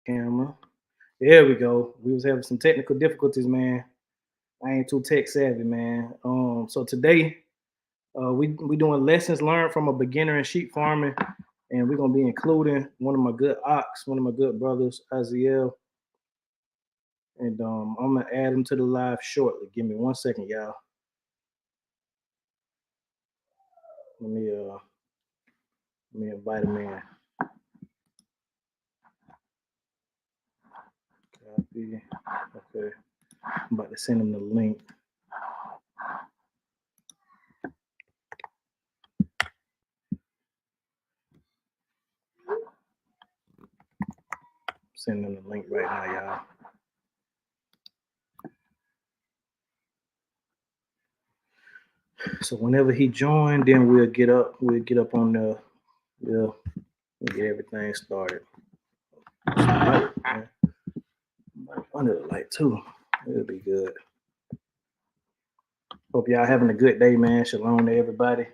Camera. There we go. We was having some technical difficulties, man. I ain't too tech savvy, man. So today we doing lessons learned from a beginner in sheep farming, and we're gonna be including one of my good ox, one of my good brothers, Aziel, and I'm gonna add him to the live shortly. Give me 1 second, y'all. Let me invite him in. Copy. Okay. I'm about to send him the link. Sending him the link right now, y'all. So whenever he joined, then we'll get up on the we'll get everything started. Under the light too. It'll be good. Hope y'all having a good day, man. Shalom to everybody.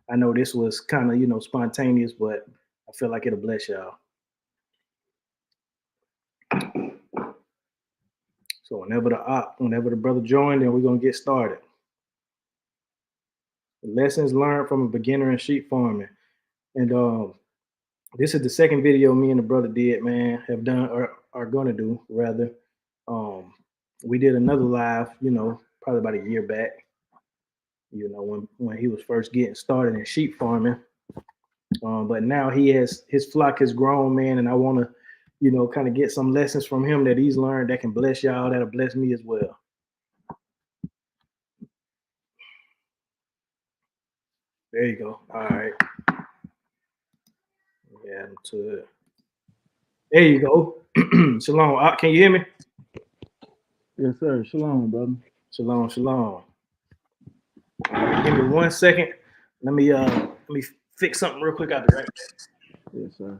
I know this was kind of, spontaneous, but I feel like it'll bless y'all. So whenever the brother joined, then we're gonna get started. Lessons learned from a beginner in sheep farming. And this is the second video me and the brother did, man, have done or are gonna do rather. We did another live, probably about a year back, when he was first getting started in sheep farming. But now his flock has grown, man, and I want to, kind of get some lessons from him that he's learned that can bless y'all, that'll bless me as well. There you go. All right. Add him to it. There you go. Shalom. Can you hear me? Yes, sir. Shalom, brother. Shalom, shalom. All right, give me 1 second. Let me fix something real quick. I'll be right back. Yes, sir.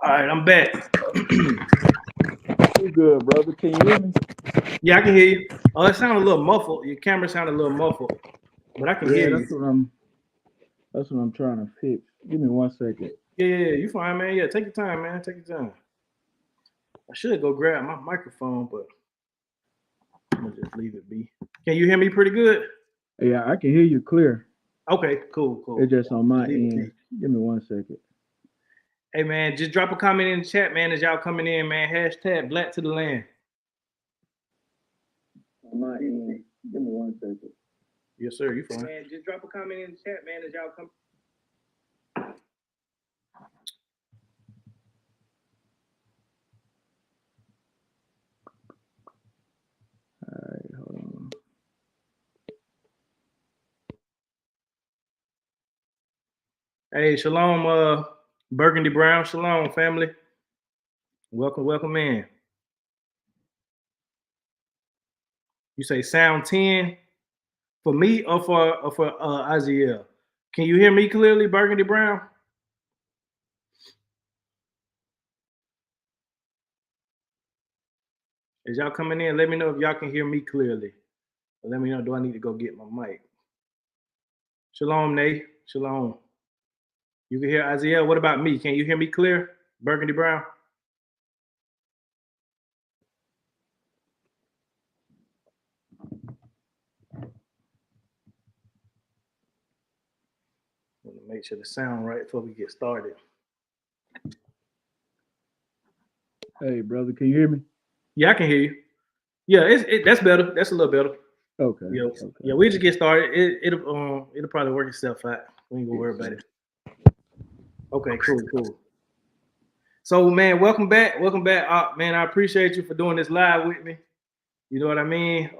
All right, I'm back. You good, brother? Can you hear me? Yeah, I can hear you. Oh, it sounded a little muffled. Your camera sounded a little muffled, but I can hear you. That's what I'm trying to fix. Give me 1 second. Yeah, you fine, man. Yeah, take your time, man. Take your time. I should go grab my microphone, but I'm gonna just leave it be. Can you hear me pretty good? Yeah, I can hear you clear. Okay, cool. It's just on my end. Give me 1 second. Hey, man, just drop a comment in the chat, man, as y'all coming in, man. Hashtag Black to the Land. On my end. Give me 1 second. Yes, sir. You fine. Man, just drop a comment in the chat, man, as y'all come. All right, hold on. Hey, shalom, Burgundy Brown. Shalom, family. Welcome in. You say sound 10 for me or for Aziel? Can you hear me clearly, Burgundy Brown? As y'all coming in, let me know if y'all can hear me clearly. Or let me know, do I need to go get my mic? Shalom, Nate. Shalom. You can hear Aziel. What about me? Can you hear me clear, Burgundy Brown? Want to make sure the sound right before we get started. Hey, brother, can you hear me? Yeah, I can hear you. Yeah, that's better. That's a little better. Okay. Yeah, we just get started. It'll probably work itself out. We ain't gonna worry about it. Okay, cool. So, man, welcome back. Man, I appreciate you for doing this live with me. You know what I mean?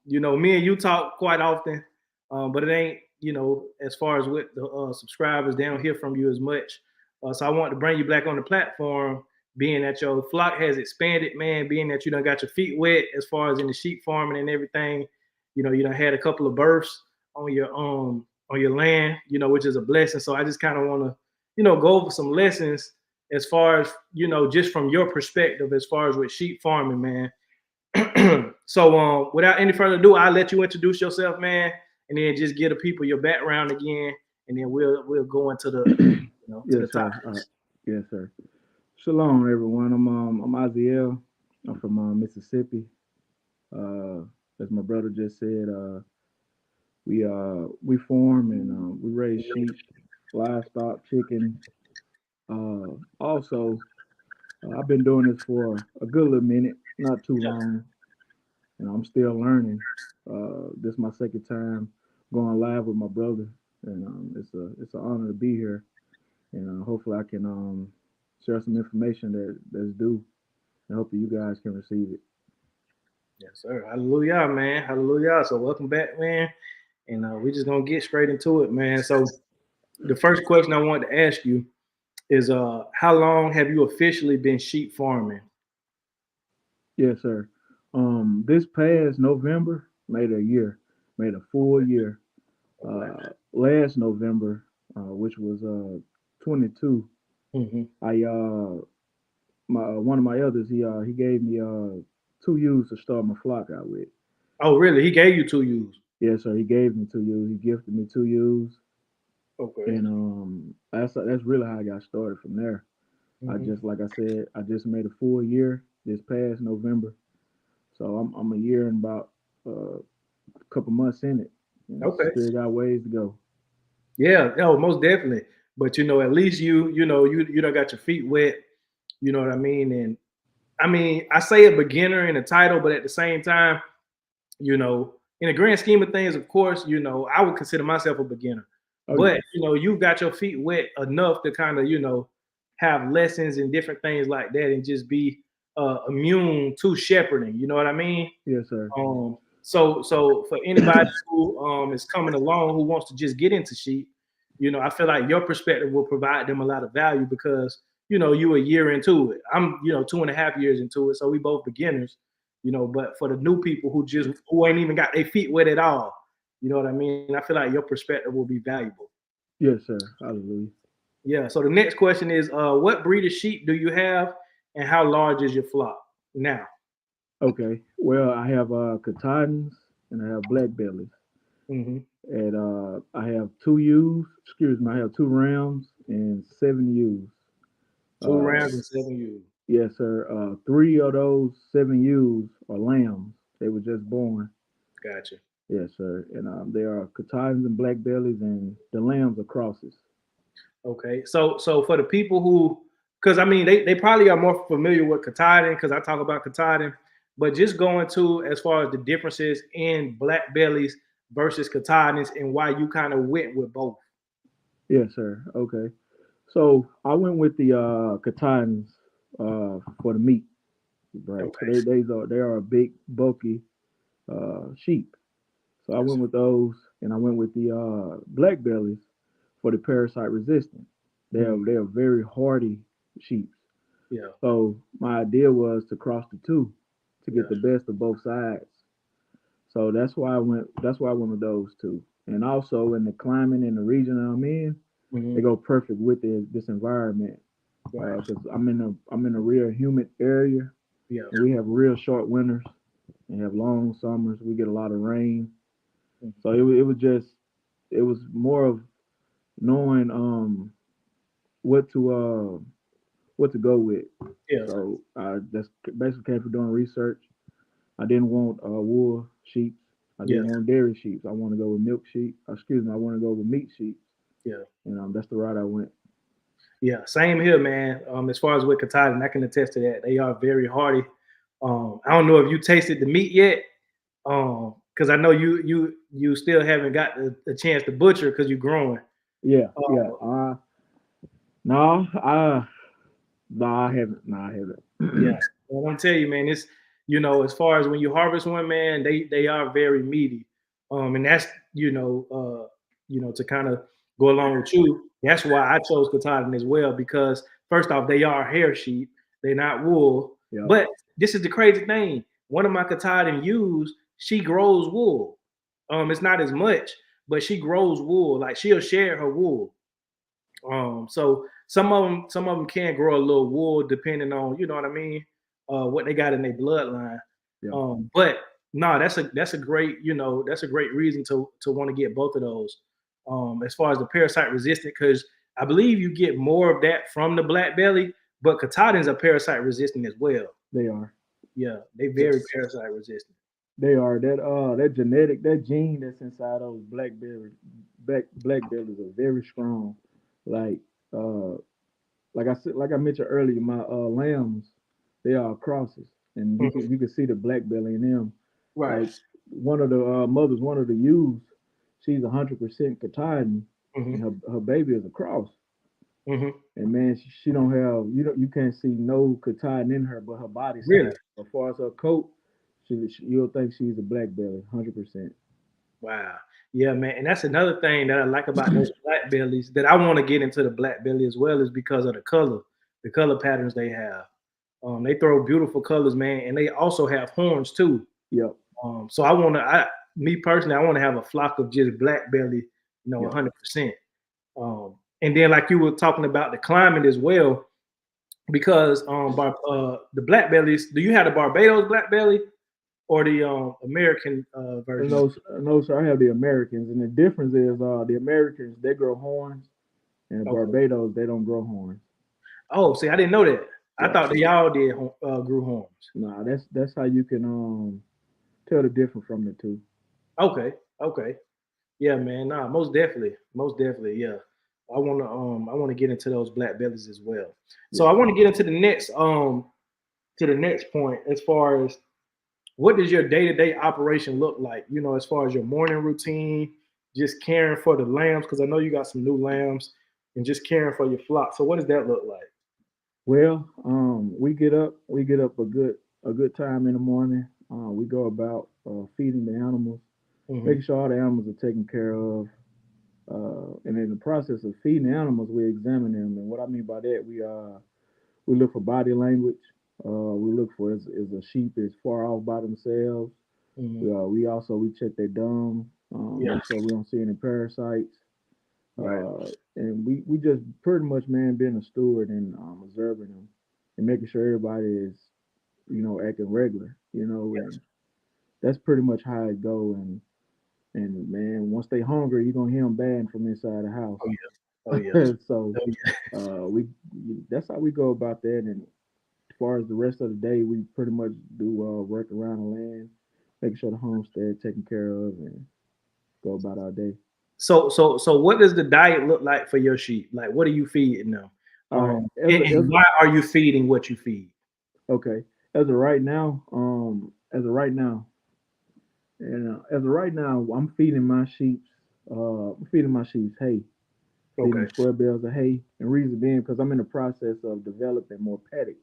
Me and you talk quite often, but it as far as with the subscribers, they don't hear from you as much. So I want to bring you back on the platform, being that your flock has expanded, man, being that you done got your feet wet as far as in the sheep farming and everything. You done had a couple of births on your land, which is a blessing. So I just kind of want to, go over some lessons as far as, just from your perspective, as far as with sheep farming, man. So without any further ado, I'll let you introduce yourself, man, and then just give the people your background again, and then we'll go into the to Yes, the sir. topics. Yes, sir. Shalom, everyone. I'm Aziel. I'm from Mississippi. Uh, as my brother just said, we farm and we raise sheep, livestock, chicken. Also, I've been doing this for a good little minute, not too long, and I'm still learning. This is my second time going live with my brother, and it's an honor to be here. And hopefully I can share some information that's due, and hopefully you guys can receive it. Yes, sir. Hallelujah, man. Hallelujah. So welcome back, man. And we're just gonna get straight into it, man. So the first question I wanted to ask you is how long have you officially been sheep farming? Yes, sir. This past November made a year, made a full year. Okay. Last November, which was 22, Hmm. I my one of my others he gave me two ewes to start my flock out with. Oh, really? He gave you two ewes. Yes, sir. He gave me two ewes. He gifted me two ewes, Okay. and that's really how I got started from there. I Hmm. just like I said, I just made a full year this past November, so I'm a year and about a couple months in it, and Okay. still got ways to go. Yeah. No, most definitely. But at least you don't got your feet wet. You know what I mean? And I mean, I say a beginner in the title, but at the same time, in the grand scheme of things, of course, I would consider myself a beginner. Oh But yeah, you've got your feet wet enough to kind of, have lessons and different things like that, and just be immune to shepherding. You know what I mean? yes sir, So for anybody who is coming along who wants to just get into sheep, I feel like your perspective will provide them a lot of value because you a year into it. I'm 2.5 years into it, so we both beginners. But for the new people who ain't even got their feet wet at all, you know what I mean? I feel like your perspective will be valuable. yes sir, hallelujah. Yeah. So the next question is, what breed of sheep do you have, and how large is your flock now? Okay, well I have Katahdins and I have black bellies, Hmm. and I have two ewes. Excuse me, I have two rams and seven ewes. Two Uh, rounds and 7 years. yes sir. Three of those seven ewes are lambs. They were just born. Gotcha. Yes sir, and they are Katahdins and black bellies, and the lambs are crosses. Okay. So for the people who, because I mean, they probably are more familiar with Katahdin because I talk about Katahdin, but just going to as far as the differences in black bellies versus Katahdins and why you kind of went with both. Yes sir. Okay. So I went with the Katahdins for the meat, right? So Okay. they are a big, bulky sheep. So I Yes. went with those, and I went with the black bellies for the parasite resistant. They are very hardy sheep. Yeah. So my idea was to cross the two to get Yeah. the best of both sides. So that's why I went. That's why I went with those two. And also in the climate in the region I'm in, they Hmm. go perfect with this environment Right. because I'm in a real humid area, Yeah. and we have real short winters and have long summers. We get a lot of rain, so Mhm. it was more of knowing what to go with. Yeah. So I just basically came from doing research. I didn't want wool sheep. I Yeah. didn't want dairy sheep. I want to go with milk sheep. Excuse me. I want to go with meat sheep, Yeah. and that's the route I went. Yeah. Same here, man. As far as with Katahdin, I can attest to that. They are very hardy. I don't know if you tasted the meat yet, because I know you still haven't got the chance to butcher because you're growing. Yeah, yeah. Uh, No, no, I haven't. No, I yeah, haven't. and I'm telling you, man, it's as far as when you harvest one, man, they are very meaty, and that's to kind of go along with you. That's why I chose Katahdin as well, because first off, they are hair sheep. They're not wool. Yeah. But this is the crazy thing. One of my Katahdin ewes, she grows wool. It's not as much, but she grows wool. Like she'll share her wool. So some of them can grow a little wool depending on, you know what I mean, what they got in their bloodline. Yeah. But no, that's a great, that's a great reason to want to get both of those. As far as the parasite resistant, because I believe you get more of that from the black belly, but Katahdins are parasite resistant as well. They are. Yeah, they very parasite resistant. They are. That genetic, that gene that's inside those black bellies are very strong. Like uh like I said, like I mentioned earlier, my lambs, they are crosses, and you can see the black belly in them. Right. Like one of the mothers, one of the ewes, she's 100% Katahdin, and her baby is a cross. And man, she don't have, you can't see no Katahdin in her, but her body size. Really? As far as her coat, you'll think she's a black belly, 100%. Wow. Yeah, man. And that's another thing that I like about those black bellies, that I want to get into the black belly as well, is because of the color patterns they have. They throw beautiful colors, man, and they also have horns too. Yep. So me personally, I want to have a flock of just black belly, 100%. And then like you were talking about the climate as well, because the black bellies, do you have the Barbados black belly or the American version? No, sir. I have the Americans, and the difference is the Americans, they grow horns, and the Barbados, they don't grow horns. Oh, see, I didn't know that. Yeah. I thought they all did grew horns. Nah, that's how you can tell the difference from the two. Okay. Yeah, man. Nah, most definitely. Yeah. I want to get into those black bellies as well. So I want to get into the next point, as far as what does your day-to-day operation look like? As far as your morning routine, just caring for the lambs, because I know you got some new lambs, and just caring for your flock. So what does that look like? Well, we get up a good time in the morning. We go about feeding the animals, making sure all the animals are taken care of. And in the process of feeding the animals, we examine them. And what I mean by that, we look for body language. We look for is a sheep is far off by themselves. We check their dung, make sure we don't see any parasites. And we just pretty much, man, being a steward and observing them and making sure everybody is, acting regular. And that's pretty much how it go. And man, once they hungry, you're gonna hear them bang from inside the house. Oh yeah. So we that's how we go about that. And as far as the rest of the day, we pretty much do work around the land, making sure the homestead taken care of, and go about our day. So what does the diet look like for your sheep? Like, what are you feeding them? And why are you feeding what you feed? Okay, as of right now, I'm feeding my sheep. Hay. Feeding them square bales of hay, and reason being because I'm in the process of developing more paddocks.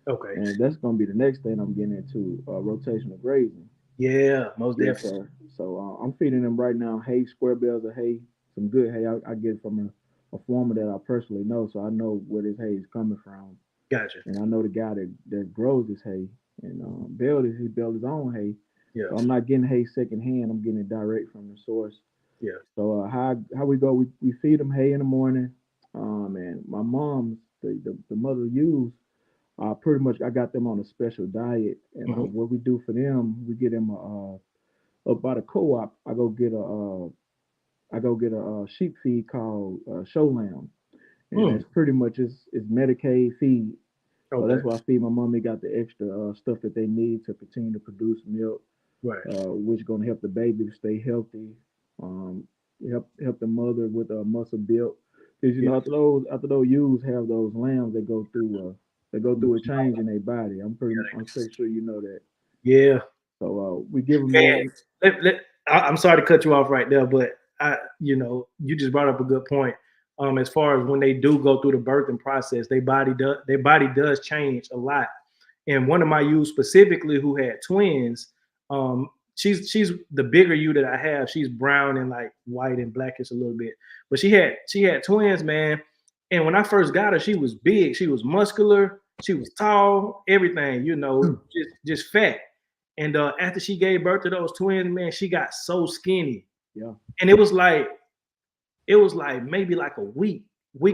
Okay. And that's gonna be the next thing I'm getting into, rotational grazing. Yeah, most definitely. So I'm feeding them right now hay, square bales of hay, some good hay. I get it from a farmer that I personally know, so I know where this hay is coming from. Gotcha. And I know the guy that grows this hay, and he built his own hay. Yeah. So I'm not getting hay secondhand. I'm getting it direct from the source. Yeah. So how we go? We feed them hay in the morning. And my mom's the mother ewes. Pretty much I got them on a special diet, and what we do for them, we get them up by the co-op. I go get a sheep feed called Show Lamb, and it's pretty much it's Medicaid feed. So that's why I feed my mom. They got the extra stuff that they need to continue to produce milk, right? Which is going to help the baby stay healthy, help the mother with a muscle build. Because after those ewes have those lambs, they go through a change in their body. I'm pretty sure you know that. Yeah. So we give them. I'm sorry to cut you off right there, but you just brought up a good point. As far as when they do go through the birthing process, their body does change a lot. And one of my ewes specifically, who had twins, she's the bigger ewe that I have. She's brown and like white and blackish a little bit. But she had twins, man. And when I first got her, she was big. She was muscular. She was tall. Everything, just fat. And after she gave birth to those twins, man, she got so skinny. Yeah. And it was like maybe like a week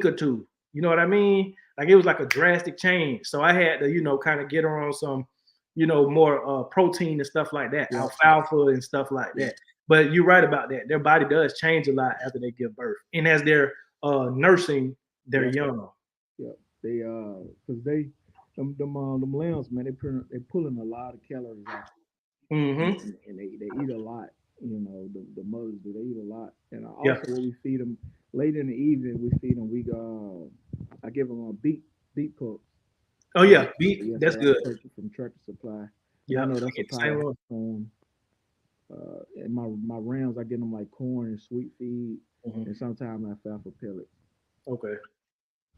or two. You know what I mean? Like it was like a drastic change. So I had to, kind of get her on some, more protein and stuff like that, alfalfa and stuff like that. But you're right about that. Their body does change a lot after they give birth, and as they're nursing their young. Yeah, they because them lambs, man, they pulling a lot of calories out, Mm-hmm. and they eat a lot. The mothers do, they eat a lot, and also Yeah. when we feed them late in the evening, we feed them. I give them a beet pup. Oh yeah, beef. Yes, That's I good. purchased from Tractor Supply. Yeah, I know that's I a get the same power. one. And my rams, I get them like corn and sweet feed, Mm-hmm. and sometimes alfalfa pellets. Okay.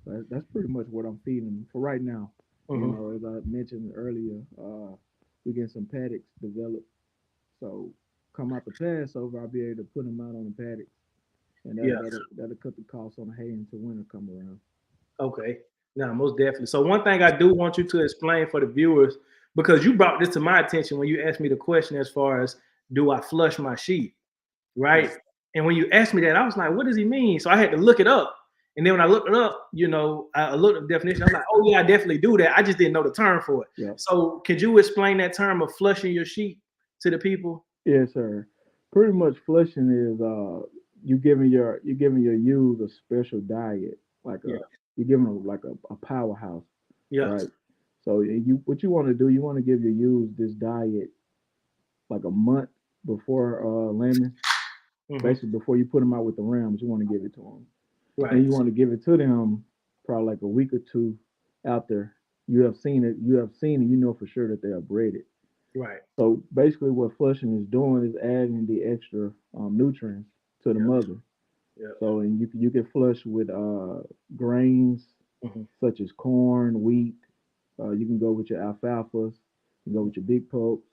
That's pretty much what I'm feeding them for right now. Mm-hmm. As I mentioned earlier, we get some paddocks developed. So come out the Passover, I'll be able to put them out on the paddocks, and Yeah. that'll cut the cost on the hay until winter come around. Okay. No, most definitely. So one thing I do want you to explain for the viewers, because you brought this to my attention when you asked me the question as far as do I flush my sheep, right? And when you asked me that, I was like, what does he mean? So I had to look it up. And then when I looked it up, I looked at the definition. I'm like, oh yeah, I definitely do that. I just didn't know the term for it. Yeah. So could you explain that term of flushing your sheep to the people? Yes, sir. Pretty much flushing is you giving your ewes a special diet, like you're giving them like a powerhouse, Yeah. right? So what you want to do, you want to give your ewes this diet like a month before lambing, basically before you put them out with the rams. You want to give it to them, Right. and you want to give it to them probably like a week or two after you have seen it. You know for sure that they are bred. Right. So basically, what flushing is doing is adding the extra nutrients to the mother. Yeah. So and you can flush with grains such as corn, wheat. You can go with your alfalfas. You can go with your big pulps.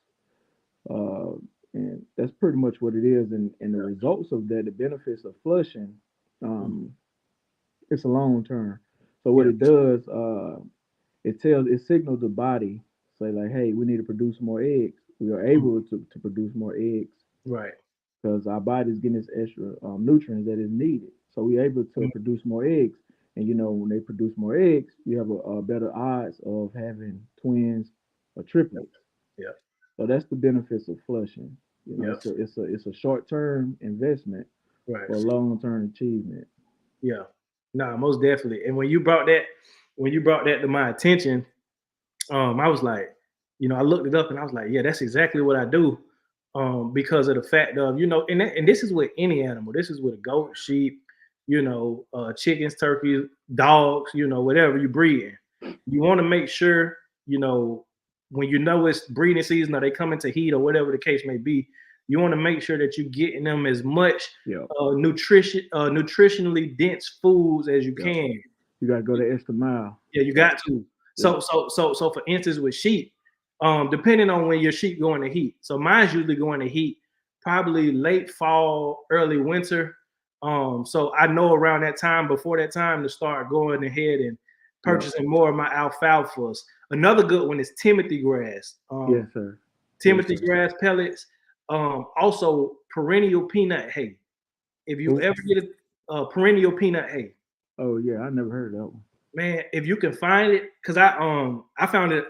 And that's pretty much what it is. And the results of that, the benefits of flushing, it's a long term. So what it does, it signals the body, say like, hey, we need to produce more eggs. We are able to produce more eggs Right. because our body's getting this extra nutrients that is needed. So we're able to produce more eggs. And when they produce more eggs, you have a better odds of having twins or triplets. Yeah. So that's the benefits of flushing. Yeah. It's a short term investment Right. for a long term achievement. Yeah. No, most definitely. And when you brought that to my attention, I was like, I looked it up and I was like, yeah, that's exactly what I do. Because of the fact of, and this is with any animal. This is with a goat, sheep, chickens, turkeys, dogs, whatever you breed. You want to make sure, when it's breeding season or they come into heat or whatever the case may be, you want to make sure that you're getting them as much nutritionally dense foods as you can. You got to go the extra mile. Yeah, you got to. So for instance, with sheep, depending on when your sheep going to heat. So mine's usually going to heat probably late fall, early winter. So I know around that time, before that time, to start going ahead and purchasing more of my alfalfas. Another good one is Timothy grass. Yes, sir. Timothy grass pellets. Also perennial peanut hay. If you ever get a perennial peanut hay. Oh yeah, I never heard of that one. Man, if you can find it, because I found it.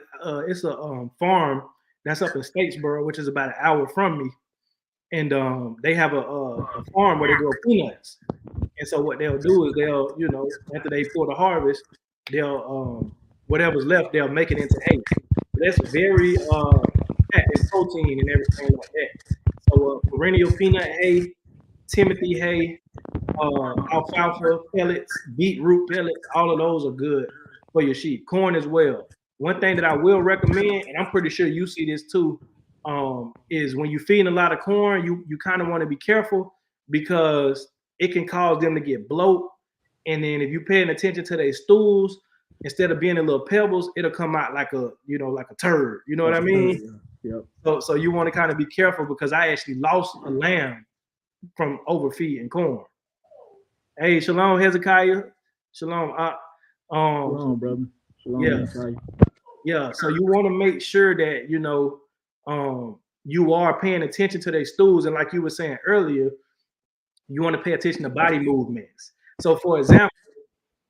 It's a farm that's up in Statesboro, which is about an hour from me, and they have a farm where they grow peanuts. And so what they'll do is they'll, after they pull the harvest, they'll whatever's left, they'll make it into hay. That's very packed in protein and everything like that. So perennial peanut hay, Timothy hay, alfalfa pellets, beetroot pellets, all of those are good for your sheep. Corn as well. One thing that I will recommend, and I'm pretty sure you see this too, is when you're feeding a lot of corn, you kind of want to be careful because it can cause them to get bloat. And then if you're paying attention to their stools, instead of being in little pebbles, it'll come out like a turd. You know what I mean? Yep. So you want to kind of be careful because I actually lost a lamb from overfeeding corn. Hey, shalom, Hezekiah. Shalom. Shalom, brother. Shalom, Yeah, Hezekiah. yeah. So you want to make sure that you are paying attention to their stools, and like you were saying earlier, you want to pay attention to body movements. So, for example,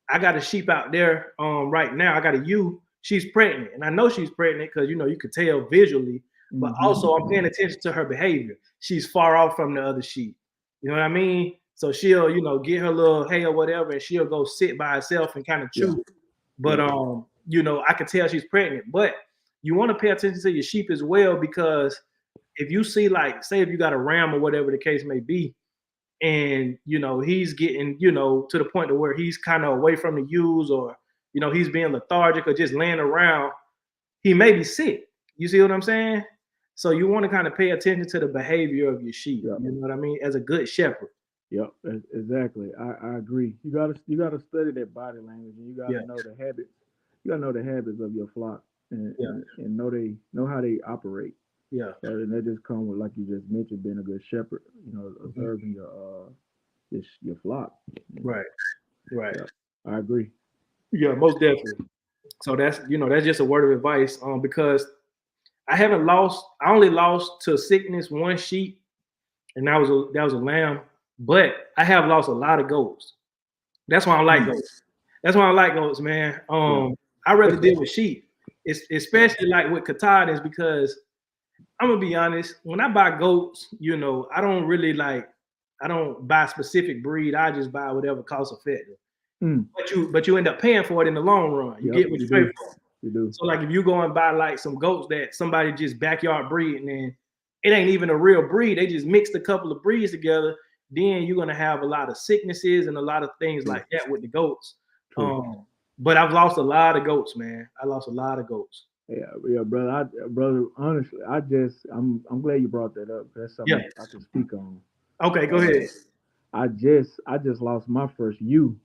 I got a sheep out there right now. I got a ewe. She's pregnant, and I know she's pregnant because you could tell visually. But also, I'm paying attention to her behavior. She's far off from the other sheep. You know what I mean? So she'll, get her little hay or whatever, and she'll go sit by herself and kind of chew. Yeah. But I could tell she's pregnant. But you want to pay attention to your sheep as well, because if you see, like, say if you got a ram or whatever the case may be, and he's getting to the point to where he's kind of away from the ewes, or he's being lethargic or just laying around, he may be sick. You see what I'm saying? So you want to kind of pay attention to the behavior of your sheep. Yep. You know what I mean? As a good shepherd. Yep, exactly. I agree. You gotta study that body language, and you gotta know the habits. You gotta know the habits of your flock, and know how they operate. Yeah. And that just comes with, like you just mentioned, being a good shepherd. Observing your flock. Right. Right. Yeah, I agree. Yeah, most definitely. So that's just a word of advice. Because I only lost to sickness one sheep, and that was a lamb. But I have lost a lot of goats. That's why I like goats. That's why I like goats, man. I rather deal with sheep, especially like with Katahdins, because I'm gonna be honest. When I buy goats, I don't really I don't buy specific breed. I just buy whatever cost effective. But you end up paying for it in the long run. You get what you pay for. You do. So like if you go and buy like some goats that somebody just backyard breeding, and it ain't even a real breed, they just mixed a couple of breeds together, then you're gonna have a lot of sicknesses and a lot of things like that with the goats. But I've lost a lot of goats, man. I lost a lot of goats. Yeah, brother. Brother, honestly, I'm glad you brought that up. That's something I can speak on. Okay, go ahead. I just lost my first ewe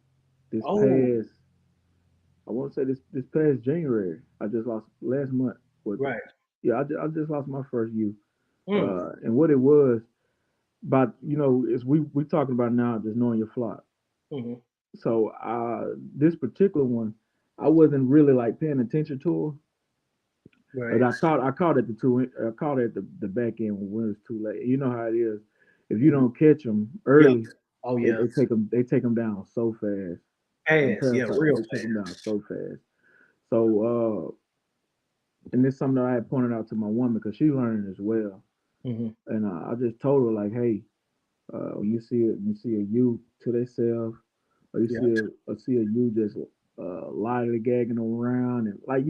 this past. I want to say this past January. I just lost last month. Right. Yeah, I just lost my first ewe. And what it was, but is we talking about now just knowing your flock. So this particular one, I wasn't really like paying attention to her. Right. But I caught at the back end when it was too late. You know how it is. If you don't catch them early, they take them down so fast. Real fast. They take them down so fast. So and it's something that I had pointed out to my woman because she's learning as well. And I just told her, like, hey, when you see a ewe to themselves, or you see a ewe just lightly gagging around, and like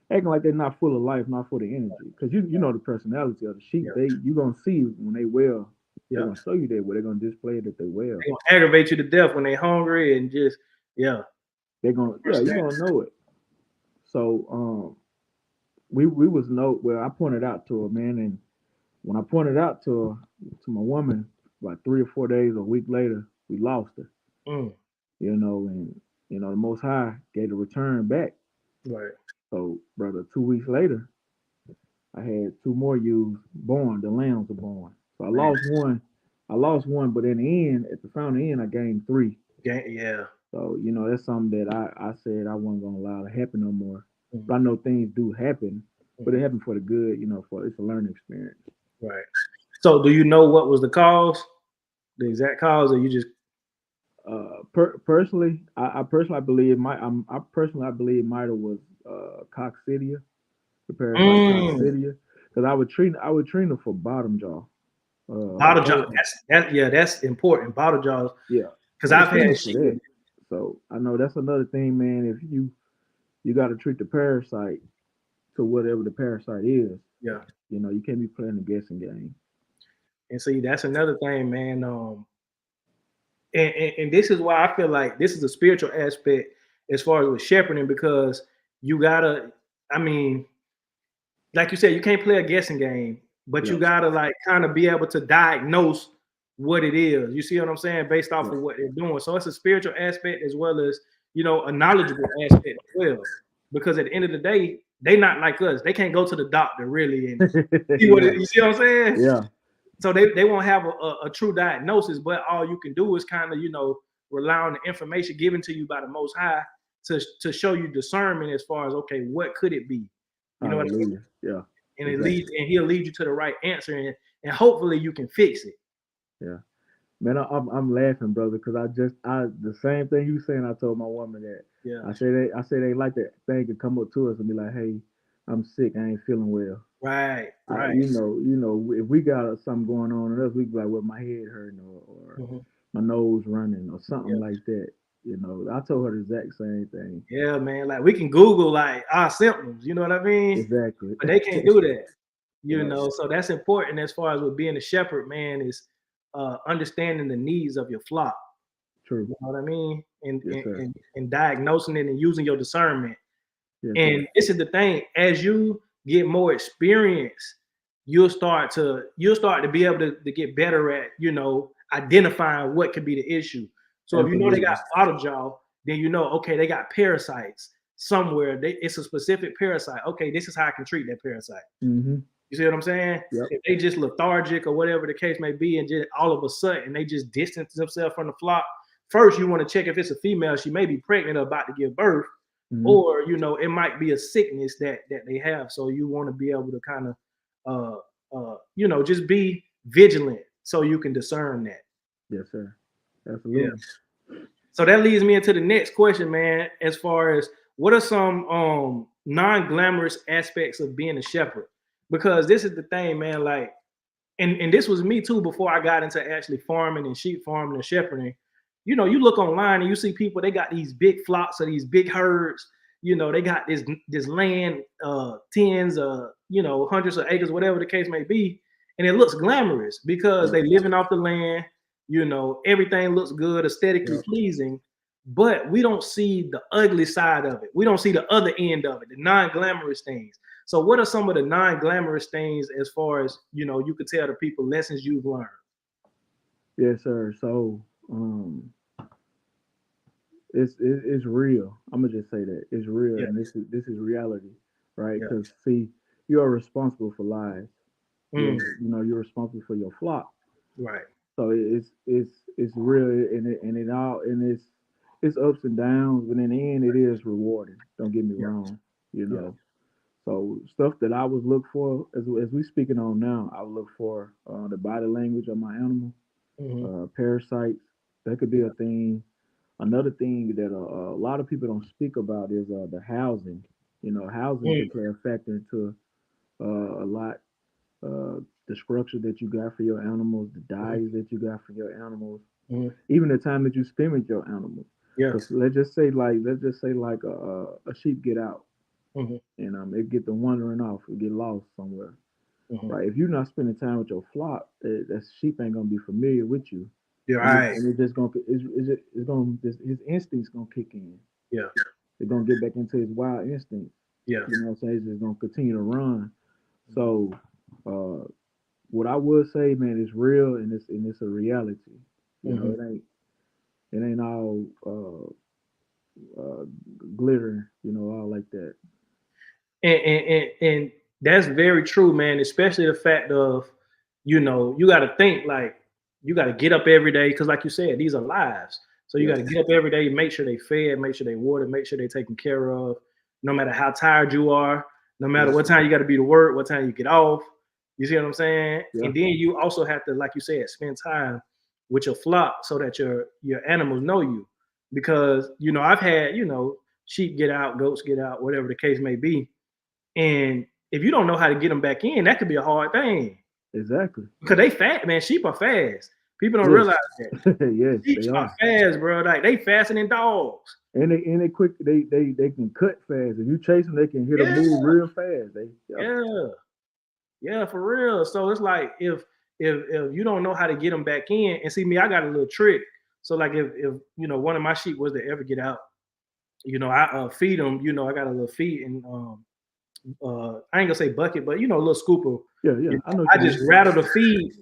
acting like they're not full of life, not full of energy, because you know the personality of the sheep. You gonna see when they well. They're gonna show you that, where they're gonna display that they well. They're gonna aggravate you to death when they're hungry, and just they're gonna you're gonna know it. So we was I pointed out to her, man, and when I pointed out to my woman, like 3 or 4 days or a week later, we lost her. And the Most High gave the return back. Right. So, brother, 2 weeks later, I had 2 more ewes born. The lambs were born. So I lost one, but in the end, at the fountain end, I gained 3. Yeah. So that's something that I said I wasn't gonna allow to happen no more. But I know things do happen, but it happened for the good. It's a learning experience. Right. So, do you know what was the cause, the exact cause, or you just? Personally, I believe I believe Mida was coccidia, the parasite coccidia, because I would treat her for bottom jaw. Bottle jaw. That's important. Bottle jaws. Yeah. Because I've had that. So I know that's another thing, man. If you got to treat the parasite to whatever the parasite is. Yeah. You can't be playing the guessing game. And see, that's another thing, man. And this is why I feel like this is a spiritual aspect as far as with shepherding, because you gotta, like you said, you can't play a guessing game, but you gotta like kind of be able to diagnose what it is. You see what I'm saying? Based off of what they're doing. So it's a spiritual aspect as well as, a knowledgeable aspect as well. Because at the end of the day, they not like us. They can't go to the doctor really and see what you see what I'm saying? Yeah. So they won't have a true diagnosis, but all you can do is kind of, rely on the information given to you by the Most High to show you discernment as far as, okay, what could it be? You know what I mean? Yeah. And he'll lead you to the right answer, and hopefully you can fix it. Yeah. Man, I'm laughing, brother, because the same thing you saying. I told my woman that. Yeah. I say they like that thing to come up to us and be like, "Hey, I'm sick. I ain't feeling well." Right. You know, if we got something going on in us, we be like, "Well, my head hurting or my nose running or something like that." You know, I told her the exact same thing. Yeah, man. Like we can Google like our symptoms. You know what I mean? Exactly. But they can't do that. You know, so that's important as far as with being a shepherd, man, is understanding the needs of your flock. True. You know what I mean? And diagnosing it and using your discernment. Yes, and this is the thing: as you get more experience, you'll start to be able to get better at identifying what could be the issue. So if you know they got bottle jaw, then okay, they got parasites somewhere. It's a specific parasite. Okay, this is how I can treat that parasite. Mm-hmm. You see what I'm saying? Yep. If they just lethargic or whatever the case may be, and just all of a sudden they just distance themselves from the flock, first you want to check if it's a female. She may be pregnant or about to give birth, or it might be a sickness that they have. So you want to be able to kind of just be vigilant so you can discern that. Yes, sir. Absolutely. Yeah. So that leads me into the next question, man. As far as what are some non-glamorous aspects of being a shepherd? Because this is the thing, man, like, and this was me too before I got into actually farming and sheep farming and shepherding. You look online and you see people, they got these big flocks or these big herds. They got this land, tens, hundreds of acres, whatever the case may be. And it looks glamorous because they living off the land. Everything looks good, aesthetically pleasing, but we don't see the ugly side of it. We don't see the other end of it, the non-glamorous things. So what are some of the non-glamorous things as far as, you could tell the people lessons you've learned? Yes, sir. So it's real. I'm gonna just say that it's real, and this is reality, right? Because see, you are responsible for lives. You're responsible for your flock. Right. So it's real, and it's ups and downs, but in the end, it is rewarding. Don't get me wrong. So stuff that I would look for, as we speaking on now, I would look for the body language of my animal, parasites. That could be a thing. Another thing that a lot of people don't speak about is the housing. Housing can play a factor into a lot. The structure that you got for your animals, the diets that you got for your animals, even the time that you spend with your animals. Yes. Let's just say like a sheep get out, and it get to wandering off, it get lost somewhere. Right? If you're not spending time with your flock, that sheep ain't gonna be familiar with you. You're right. And it's just gonna his instincts gonna kick in. Yeah. It's gonna get back into his wild instinct. Yeah. You know what I'm saying? It's just gonna continue to run. So what I would say, man, is real and it's a reality. It ain't all glitter, all like that. And that's very true, man. Especially the fact of, you got to think like you got to get up every day because, like you said, these are lives. So you got to get up every day, make sure they fed, make sure they watered, make sure they taken care of. No matter how tired you are, no matter what time you got to be to work, what time you get off. You see what I'm saying? Yeah. And then you also have to, like you said, spend time with your flock so that your animals know you. Because, I've had, sheep get out, goats get out, whatever the case may be. And if you don't know how to get them back in, that could be a hard thing. Exactly. Because they fast, man. Sheep are fast. People don't realize that. Yes, sheep are fast, bro. Like they faster than dogs. And they quick. They can cut fast. If you chase them, they can hit a move real fast. Yeah, for real. So it's like if you don't know how to get them back in, and see me, I got a little trick. So like if one of my sheep was to ever get out, I feed them. I got a little feed and I ain't gonna say bucket, but a little scooper. Yeah. I just rattle the feed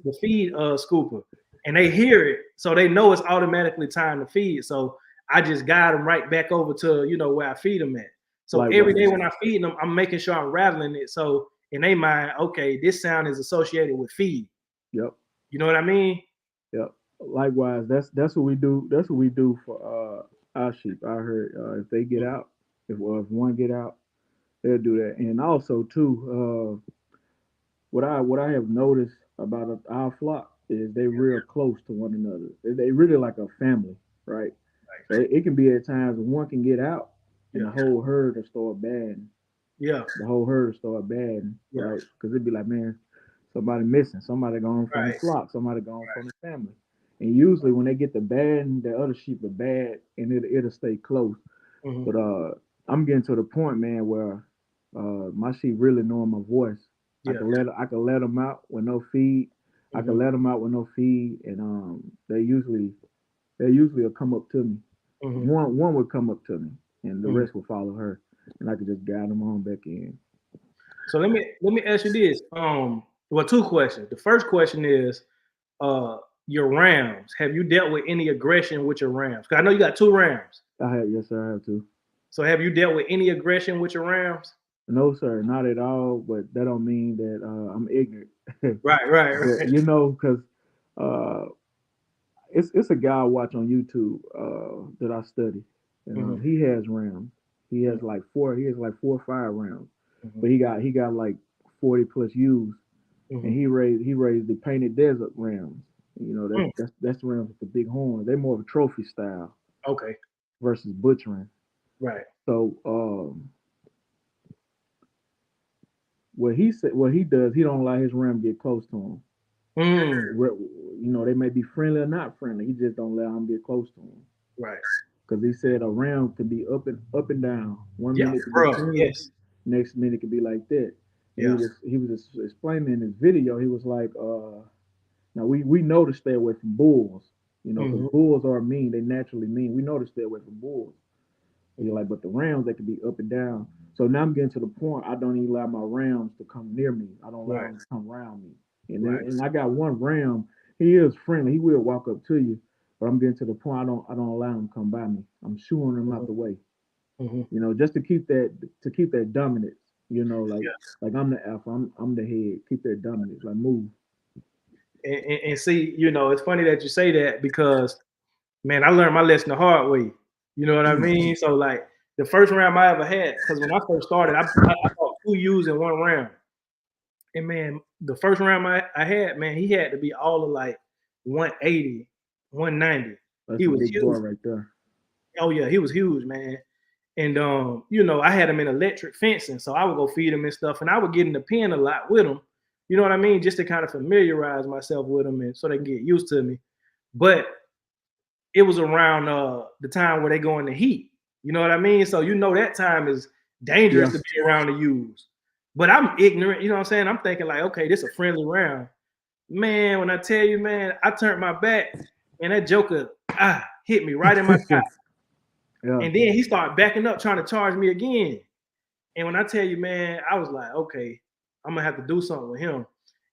scooper, and they hear it, so they know it's automatically time to feed. So I just guide them right back over to where I feed them at. So every day when I feed them, I'm making sure I'm rattling it. So in their mind, okay, this sound is associated with feed. Yep. You know what I mean? Yep. Likewise, that's what we do. That's what we do for our sheep. I heard if they get out, if one get out, they'll do that. And also too, what I have noticed about our flock is they real close to one another. They really like a family, right? So it can be at times one can get out and Yeah. the whole herd will start batting. Yeah. The whole herd will start batting, Yeah. right? Because it'd be like, man, somebody missing, somebody gone from the Right. flock, somebody gone from the family. And usually when they get the bad, the other sheep are bad, and it'll stay close. Mhm. But I'm getting to the point, man, where my sheep really knowing my voice. Yeah. I can let them out with no feed. I can Mhm. let them out with no feed, and they usually will come up to me. Mhm. One would come up to me, and the Mhm. rest will follow her, and I could just guide them on back in. So let me ask you this. Well, two questions. The first question is, uh, your rams. Have you dealt with any aggression with your rams? Because I know you got two rams. Yes, sir, I have to. So have you dealt with any aggression with your rams? No, sir, not at all. But that don't mean that I'm ignorant. Right. Right. But Right. because uh, it's a guy I watch on YouTube that I study, and Mhm. he has rounds. He has Mhm. like four. He has like 4 or 5 rounds, Mhm. but he got like 40 plus U's, and Mhm. he raised the painted desert rounds. Mm. That's the rounds with the big horn. They're more of a trophy style Okay. versus butchering. Right. So what he does, he don't allow his ram get close to him. Mm. They may be friendly or not friendly. He just don't let them get close to him. Right. Because he said a round could be up and down. One Yeah, minute it could be bro. friendly, Yes. next minute it could be like that. And Yeah. he was just explaining in his video. He was like, now we know to stay away from bulls, because Mhm. bulls are mean. They naturally mean. We know to stay away from bulls. And you're like, but the rounds they could be up and down. So now I'm getting to the point I don't even allow my rams to come near me. I don't allow Right. them to come around me. And Right. and I got one ram. He is friendly. He will walk up to you, but I'm getting to the point I don't allow him to come by me. I'm shooing him out Mhm. the way. Mhm. Just to keep that dominance. Like Yeah. I'm the alpha. I'm the head. Keep that dominance. Like move. And see, it's funny that you say that because, man, I learned my lesson the hard way. You know what I Mm, mean? So like the first round I ever had, because when I first started, I bought two U's in one round. And man, the first round I had, man, he had to be all of like 180, 190. that's He a was big boy huge. right there. Oh yeah, he was huge, man. And I had him in electric fencing, so I would go feed him and stuff, and I would get in the pen a lot with him. You know what I mean? Just to kind of familiarize myself with him, and so they can get used to me. But it was around the time where they go in the heat. You know what I mean? So that time is dangerous Yeah. to be around to use. But I'm ignorant. You know what I'm saying? I'm thinking like, okay, this is a friendly round. Man, when I tell you, man, I turned my back and that joker hit me right in my thigh. Yeah. And then he started backing up, trying to charge me again. And when I tell you, man, I was like, okay, I'm gonna have to do something with him.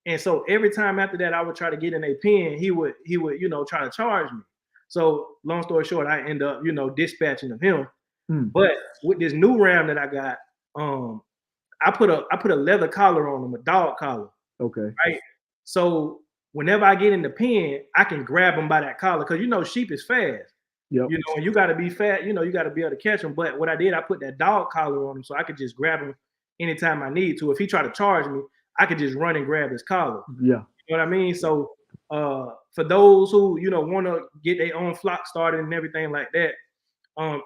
And so every time after that, I would try to get in a pen, he would, try to charge me. So long story short, I end up, dispatching of him. Hmm. But with this new ram that I got, I put a leather collar on him, a dog collar, Okay. right? So whenever I get in the pen, I can grab him by that collar because sheep is fast. Yep. And you got to be fat. You got to be able to catch him. But what I did, I put that dog collar on him so I could just grab him anytime I need to. If he tried to charge me, I could just run and grab his collar. Yeah. You know what I mean? So for those who want to get their own flock started and everything like that,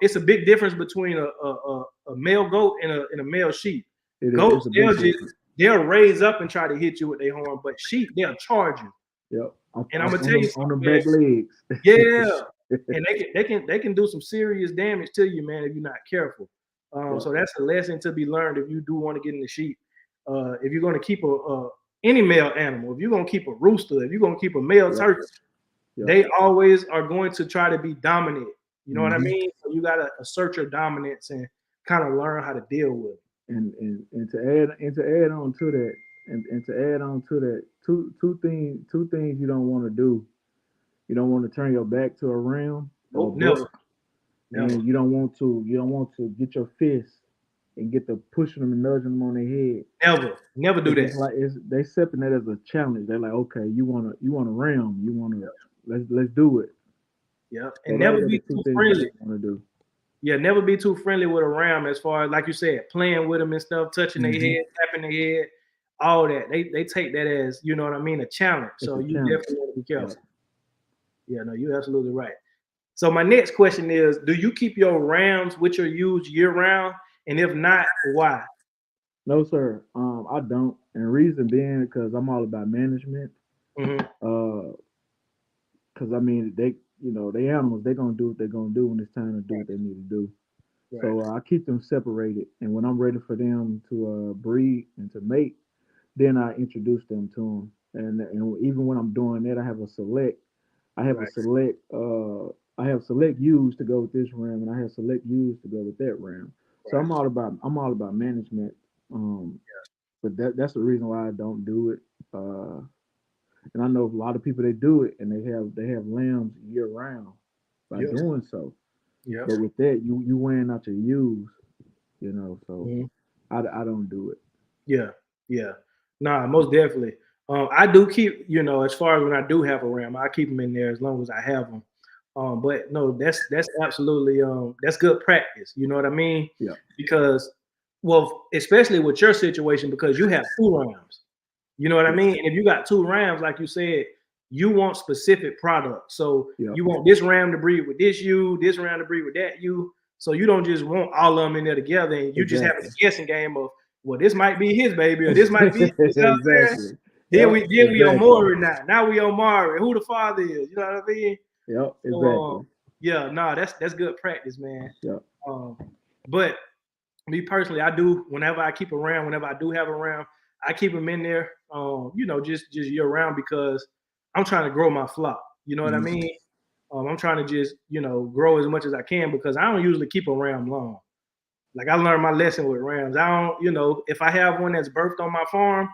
it's a big difference between a male goat and a male sheep. It's Goats, a big difference. they'll raise up and try to hit you with their horn, but sheep, they'll charge you. Yep. And I'm gonna On tell you them on something, the man. back legs. Yeah, and they can do some serious damage to you, man, if you're not careful. Yep. So that's a lesson to be learned if you do want to get in the sheep. If you're going to keep any male animal, if you're going to keep a rooster, if you're going to keep a male Yep. turkey, Yep. they always are going to try to be dominant. You know what I Hmm. mean? So you got to assert your dominance and kind of learn how to deal with it. And to add on to that, and to add on to that, two things you don't want to do. You don't want to turn your back to a ram or a Nope, buck, never, never. and you don't want to get your fist. and get to pushing them and nudging them on their head. Never do that. It's like they accepting that as a challenge. They're like, okay, you wanna ram, you wanna let's do it. Yeah, So and never those are be the two too things that friendly. I want to do. Yeah, never be too friendly with a ram as far as like you said, playing with them and stuff, touching their Hmm. head, tapping their head, all that. They take that as, you know what I mean, a challenge. It's So a you challenge. definitely want to be Yeah. careful. Yeah, no, you're absolutely right. So my next question is, do you keep your rams with your ewes year round? And if not, why? No, sir. I don't, and reason being because I'm all about management. Hmm. Uh, because I mean they animals. They're gonna do what they're gonna do when it's time to do what they need to do. Right. So I keep them separated, and when I'm ready for them to breed and to mate, then I introduce them to them. And even when I'm doing that, I have a Right. select I have select ewes to go with this ram, and I have select ewes to go with that ram. So Right. I'm all about management. Um, but that's the reason why I don't do it. And I know a lot of people that do it, and they have lambs year round by Yep. doing so. Yep. But with that, you wearing out your ewes, So Mhm. I don't do it. Yeah, yeah. Nah, most definitely. I do keep, as far as when I do have a RAM, I keep them in there as long as I have them. But no, that's absolutely that's good practice. You know what I mean? Yeah, Because, well, especially with your situation, because you have two RAMs. You know what I yeah, mean? And if you got two RAMs, like you said, you want specific products. So yeah. you want this RAM to breed with this RAM to breed with that you. So you don't just want all of them in there together, and you just have a Exactly. guessing game of, well, this might be his baby, or this might be, you know what I'm saying? Exactly. Then Yep. we on Exactly. Maury now. Now we on Maury. Who the father is? You know what I mean? Yep. So Exactly. yeah, no, that's good practice, man. Yep. Um, but me personally, I do whenever I keep around, whenever I do have around, I keep them in there, just year round because I'm trying to grow my flock. You know what I Mhm. mean? I'm trying to just grow as much as I can because I don't usually keep a ram long. Like I learned my lesson with rams. I don't, if I have one that's birthed on my farm,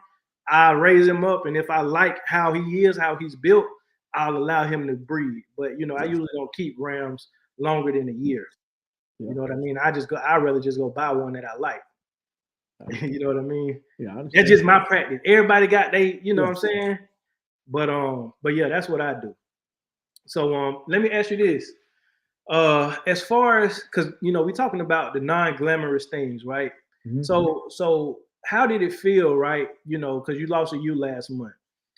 I raise him up, and if I like how he is, how he's built, I'll allow him to breed. But I Yeah. usually don't keep rams longer than a year. Yeah. You know what I mean? I rather just go buy one that I like. I- You know what I mean? Yeah. I That's understand. just my practice. Everybody got you know what Yeah. I'm saying? But yeah, that's what I do. So let me ask you this. As far as because we're talking about the non-glamorous things, right? Hmm. So how did it feel, right? Because you lost a you last month.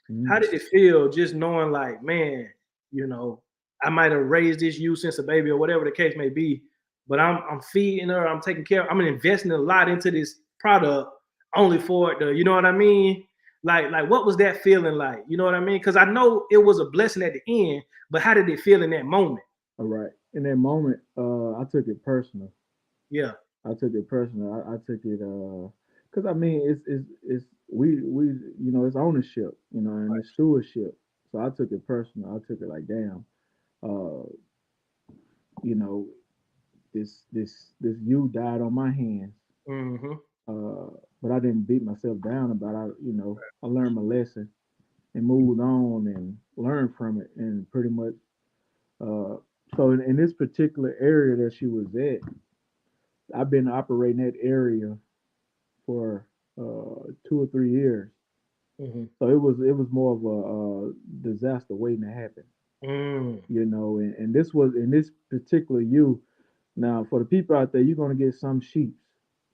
Hmm. How did it feel just knowing like, man, you know, I might have raised this you since a baby or whatever the case may be, but I'm feeding her, I'm taking care, I'm investing a lot into this product only for it to, you know what I mean? Like what was that feeling like? You know what I mean? Because I know it was a blessing at the end, but how did it feel in that moment? All right. In that moment, I took it personal. Yeah. I took it personal. I took it because I mean it's it's ownership, and it's stewardship. So I took it personal. I took it like damn, uh, you know, this you died on my hands. Mm-hmm. Uh, but I didn't beat myself down about it. I learned my lesson and moved on and learned from it, and pretty much. Uh, so in this particular area that she was at, I've been operating that area for 2 or 3 years. Mm-hmm. So it was more of a disaster waiting to happen, Mm. And this was in this particular you. Now, for the people out there, you're gonna get some sheep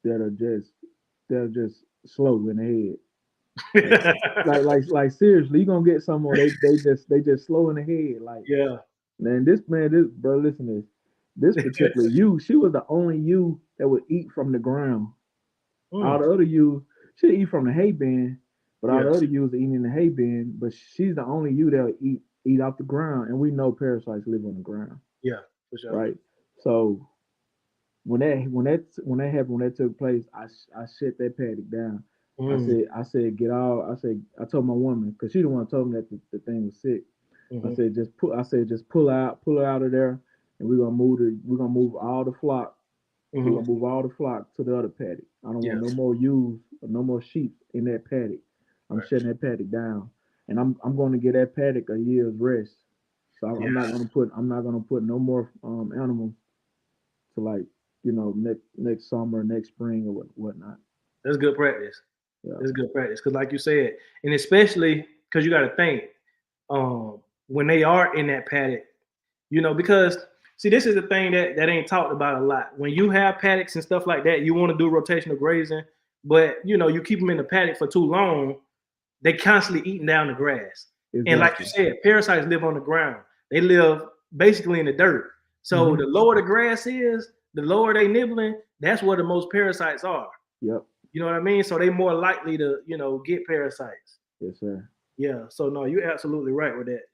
that are just slow in the head. Like like seriously, you're gonna get some more. They just slow in the head. Like Yeah. man, this bro, listen to this. This particular you, she was the only you that would eat from the ground. All Mm. the other ewes, she eat from the hay bin, but all Yeah. the other ewes are eating in the hay bin. But she's the only ewe that'll eat off the ground, and we know parasites live on the ground, Yeah. For sure. right? So when that happened, when that took place, I shut that paddock down. Mm. I said get all. I told my woman because she the one told me that the thing was sick. Mm-hmm. I said just pull her out of there, and we're gonna move all the flock. We're Mm-hmm. gonna move all the flock to the other paddock. I don't Yeah. want no more ewes or no more sheep in that paddock. I'm Right. shutting that paddock down, and I'm going to give that paddock a year's rest. So Yeah. I'm not gonna put no more animals to like. next summer, next spring, or whatnot. That's good practice. Yeah. That's good practice. Because like you said, and especially because you got to think when they are in that paddock, because see, this is the thing that ain't talked about a lot. When you have paddocks and stuff like that, you want to do rotational grazing, but you keep them in the paddock for too long, they constantly eating down the grass. Exactly. And like you said, parasites live on the ground. They live basically in the dirt. So the lower the grass is, the lower they nibbling, that's where the most parasites are. Yep. You know what I mean? So they more likely to, get parasites. Yes, sir. Yeah. So no, you're absolutely right with that.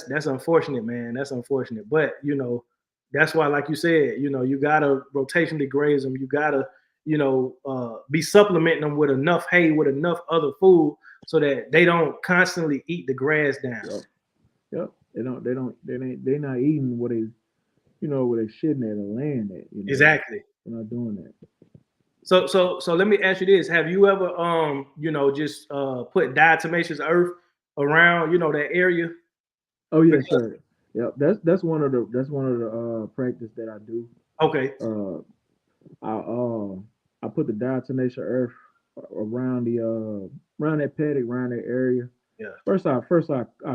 That's unfortunate, man. That's unfortunate. But that's why, like you said, you gotta rotationally graze them. You gotta, be supplementing them with enough hay, with enough other food, so that they don't constantly eat the grass down. Yep. They're not eating what they, where they shitting at or laying at. Exactly. They're not doing that. So let me ask you this: have you ever just put diatomaceous earth around that area? Oh yes, sir. Yep. That's one of the practice that I do. Okay. I put the diatomaceous earth around around that paddock, around that area. Yeah. First I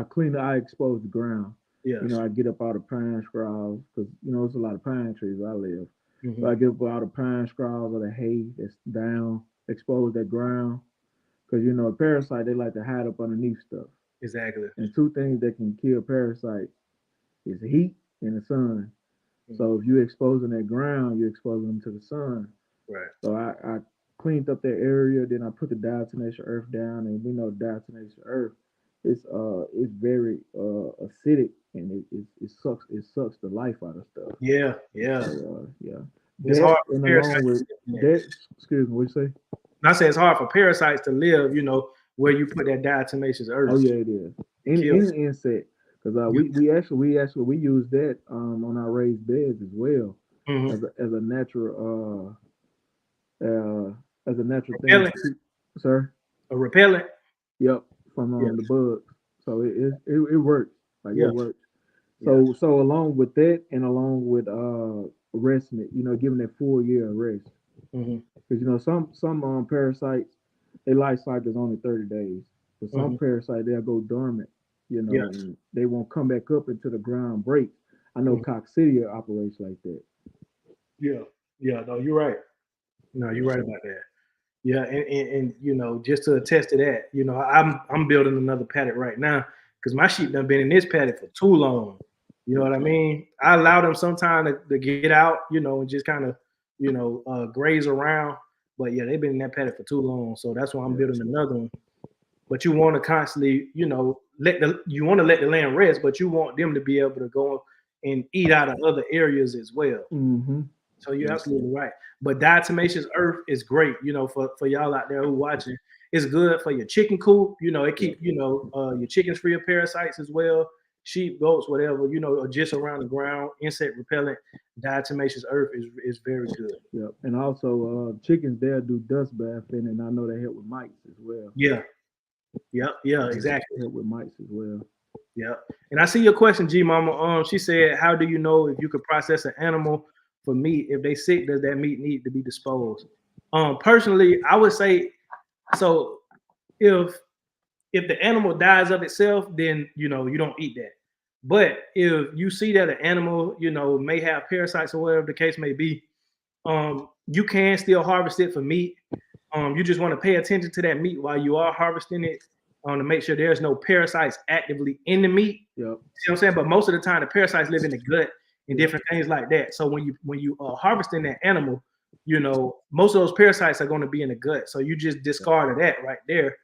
clean I expose the ground. Yeah. I get up all the pine straws because it's a lot of pine trees where I live. Mm-hmm. So I get up all the pine straws or the hay that's down, expose that ground. Because a parasite, they like to hide up underneath stuff. Exactly. And two things that can kill parasites is heat and the sun. Mm-hmm. So if you're exposing that ground, you're exposing them to the sun. Right. So I cleaned up that area, then I put the diatomaceous earth down, and we know diatomaceous earth it's very acidic, and it sucks the life out of stuff. Yeah. So, yeah. It's hard for parasites. Excuse me, what you say? I say it's hard for parasites to live, where you put that diatomaceous earth. Oh yeah, it is. Any insect, because we use that on our raised beds as well, as a natural repellent. Thing. Sir. A repellent. Yep, from the bugs. So it works. It works. So along with that, and along with resting it, giving it full year of rest. Because some parasites, their life cycle is only 30 days. But some parasites, they'll go dormant, and they won't come back up until the ground breaks. I know Coccidia operates like that. Yeah. No, you're right. No, you're right about that. Yeah, and just to attest to that, I'm building another paddock right now because my sheep done been in this paddock for too long. You know what I mean? I allow them sometime to get out, and just kind of, graze around. But yeah, they've been in that paddock for too long, so that's why I'm building another one. But you want to constantly, let the land rest, but you want them to be able to go and eat out of other areas as well. Mm-hmm. So you're absolutely right. But diatomaceous earth is great, for y'all out there who watching. It's good for your chicken coop. It keep your chickens free of parasites as well. Sheep, goats, whatever, just around the ground, insect repellent. Diatomaceous earth is very good. Yep. And also chickens there do dust bathing, and I know they help with mites as well. Yeah, exactly. Help with mites as well. Yeah. And I see your question, G Mama. She said, how do you know if you could process an animal for meat? If they sick, does that meat need to be disposed? Personally, I would say, so if the animal dies of itself, then you don't eat that. But if you see that an animal, may have parasites or whatever the case may be, you can still harvest it for meat. You just want to pay attention to that meat while you are harvesting it, to make sure there's no parasites actively in the meat. Yep. You know what I'm saying? But most of the time, the parasites live in the gut and different things like that. So when you harvesting that animal, most of those parasites are going to be in the gut. So you just discarded that right there,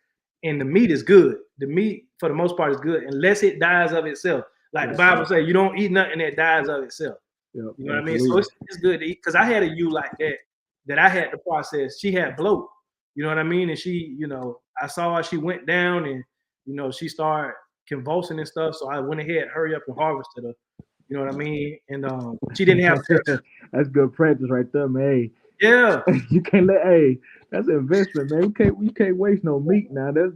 and the meat is good. The meat, for the most part, is good unless it dies of itself. Like the Bible says, you don't eat nothing that dies of itself. Yep. You know what I mean? So it's good to eat. Because I had a ewe like that I had to process. She had bloat. You know what I mean? And she, I saw her, she went down and, she started convulsing and stuff. So I went ahead, hurry up and harvested her. You know what I mean? And she didn't have. That's good practice right there, man. Yeah. You can't that's an investment, man. You can't waste no meat now. That's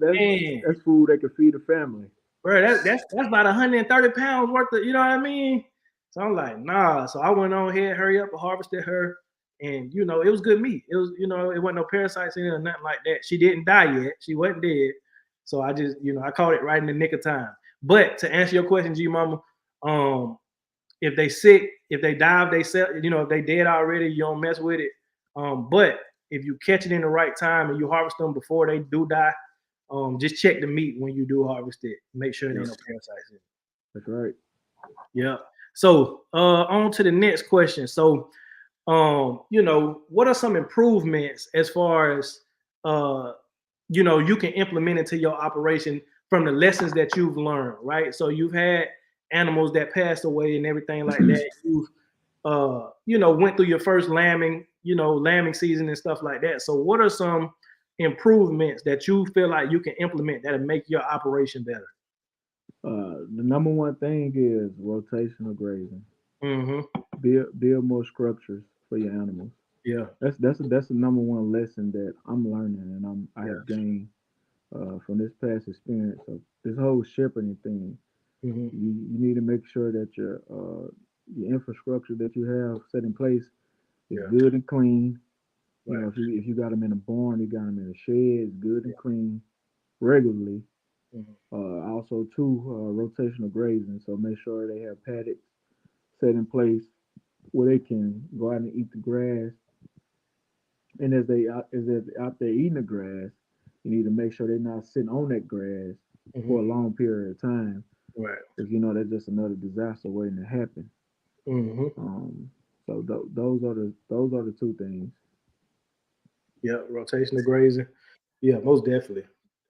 food that can feed a family. Bro, that's about 130 pounds worth of, you know what I mean? So I'm like, nah. So I went on here, hurry up and harvested her. And you know, it was good meat. It was, you know, it wasn't no parasites in it or nothing like that. She didn't die yet. She wasn't dead. So I just, you know, I caught it right in the nick of time. But to answer your question, G Mama, if they sick, if they die, if they sell, you know, if they dead already, you don't mess with it. But if you catch it in the right time and you harvest them before they do die, just check the meat when you do harvest it. Make sure there's no parasites in it. That's right. Yeah. So on to the next question. So you know, what are some improvements as far as you know, you can implement into your operation from the lessons that you've learned, right? So you've had animals that passed away and everything like that. You've you know, went through your first lambing, you know, lambing season and stuff like that. So what are some improvements that you feel like you can implement that'll make your operation better? The number one thing is rotational grazing. Mm-hmm. Build more structures for your animals. Yeah. That's the number one lesson that I'm learning and I have gained from this past experience of this whole shepherding thing. Mm-hmm. You need to make sure that your infrastructure that you have set in place is good and clean. You Right. know, if you got them in a barn, you got them in a shed, it's good and clean regularly. Also, too, rotational grazing. So make sure they have paddocks set in place where they can go out and eat the grass. And as they're out there eating the grass, you need to make sure they're not sitting on that grass for a long period of time, Right. because you know that's just another disaster waiting to happen. Mm-hmm. So those are the two things. Yeah, rotational grazing. Yeah, most definitely.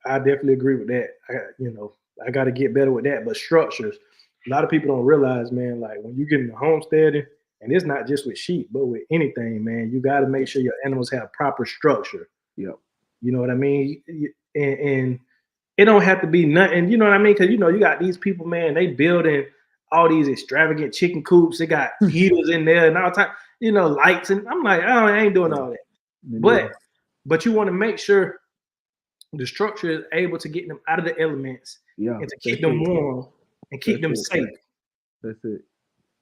I definitely agree with that. You know, I got to get better with that. But structures, a lot of people don't realize, man. Like when you get into homesteading, and it's not just with sheep, but with anything, man. You got to make sure your animals have proper structure. Yep. You know what I mean? And it don't have to be nothing. You know what I mean? Because you know you got these people, man. They building all these extravagant chicken coops. They got heaters in there and all time. You know, lights, and I'm like, oh, I ain't doing all that. But you want to make sure the structure is able to get them out of the elements and to keep them warm and keep them safe. That's it.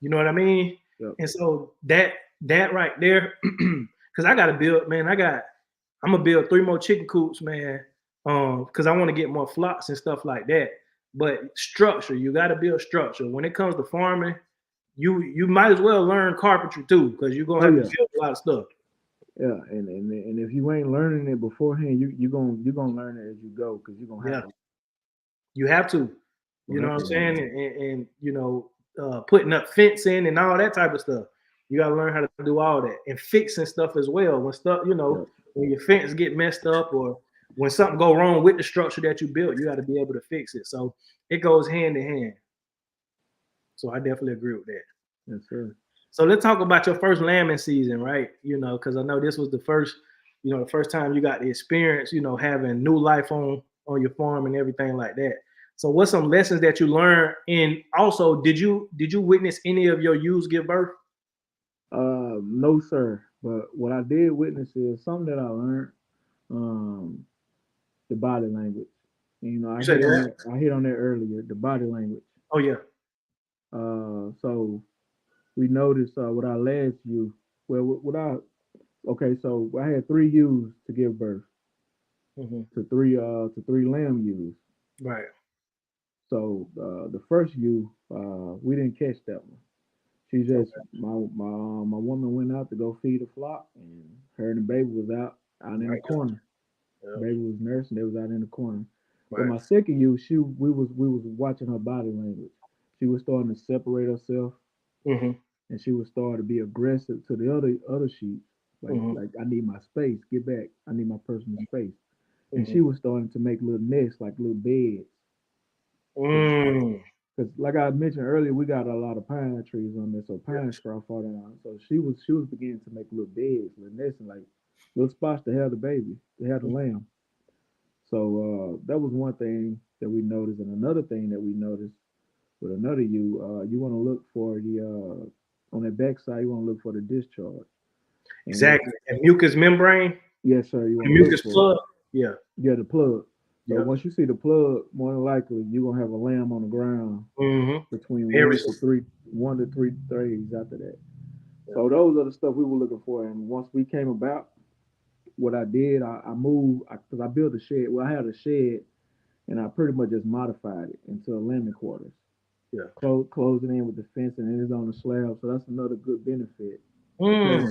You know what I mean? Yep. And so that right there, because I got to build, man. I'm gonna build 3 more chicken coops, man. Because I want to get more flocks and stuff like that. But structure, you got to build structure. When it comes to farming, you might as well learn carpentry too, because you're gonna have to build a lot of stuff. Yeah, and if you ain't learning it beforehand, you gonna learn it as you go, because you're gonna have to. You have to. You know what I'm saying? And you know, putting up fencing and all that type of stuff. You gotta learn how to do all that and fixing stuff as well. When stuff, you know, when your fence get messed up or when something go wrong with the structure that you built, you got to be able to fix it. So it goes hand in hand. So I definitely agree with that. Yes, sir. So let's talk about your first lambing season, right? You know, because I know this was the first time you got the experience, you know, having new life on your farm and everything like that. So what's some lessons that you learned? And also, did you witness any of your ewes give birth? No, sir. But what I did witness is something that I learned, the body language. You know, I hit on that earlier, the body language. Oh yeah. So we noticed with our last ewe, so I had 3 ewes to give birth to three lamb ewes. Right. So the first ewe, we didn't catch that one. She just my woman went out to go feed the flock, and her and the baby was out in the corner. Yeah. Baby was nursing. They was out in the corner. Right. But my second ewe, we was watching her body language. She was starting to separate herself, and she was starting to be aggressive to the other sheep. Like I need my space. Get back. I need my personal space. And she was starting to make little nests, like little beds. Because like I mentioned earlier, we got a lot of pine trees on there, so pine straw falling down. So she was beginning to make little beds, little nests, and like little spots to have the baby, to have the lamb. So that was one thing that we noticed, and another thing that we noticed with another ewe, you want to look for the on that backside, you want to look for the discharge. Exactly, and mucous membrane. Yes, sir. You want mucus plug. Yeah, the plug. So Yep. once you see the plug, more than likely you're gonna have a lamb on the ground Mm-hmm. between Very soon. 1 to 3 days after that. Yeah. So those are the stuff we were looking for. And once we came about, what I did, I moved because I built a shed. Well, I had a shed, and I pretty much just modified it into a lambing quarters. Yeah. Closed it in with the fence, and it is on the slab. So that's another good benefit. The Mm.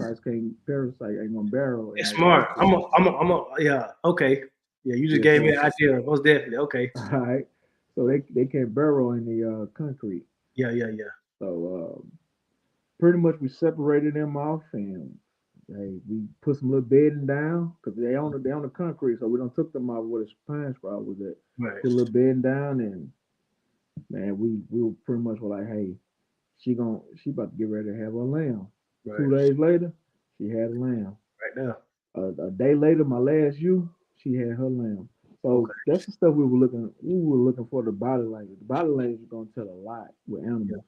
parasite ain't gonna barrel in It's that smart. shed. Yeah. Okay. Yeah. You just Yeah. gave me So an idea. Most definitely. Okay. all right. So they can't burrow in the concrete. Yeah. Yeah. Yeah. So pretty much we separated them off, and hey, we put some little bedding down because they on the concrete, so we don't took them off where the pine sprouts was at. Right. Put a little bedding down, and man, we were pretty much were like, hey, she about to get ready to have her lamb. Right. 2 days later, she had a lamb. Right now. A day later, my last ewe, she had her lamb. So Okay. that's the stuff we were looking. We were looking for the body language. The body language is gonna tell a lot with Yeah. animals.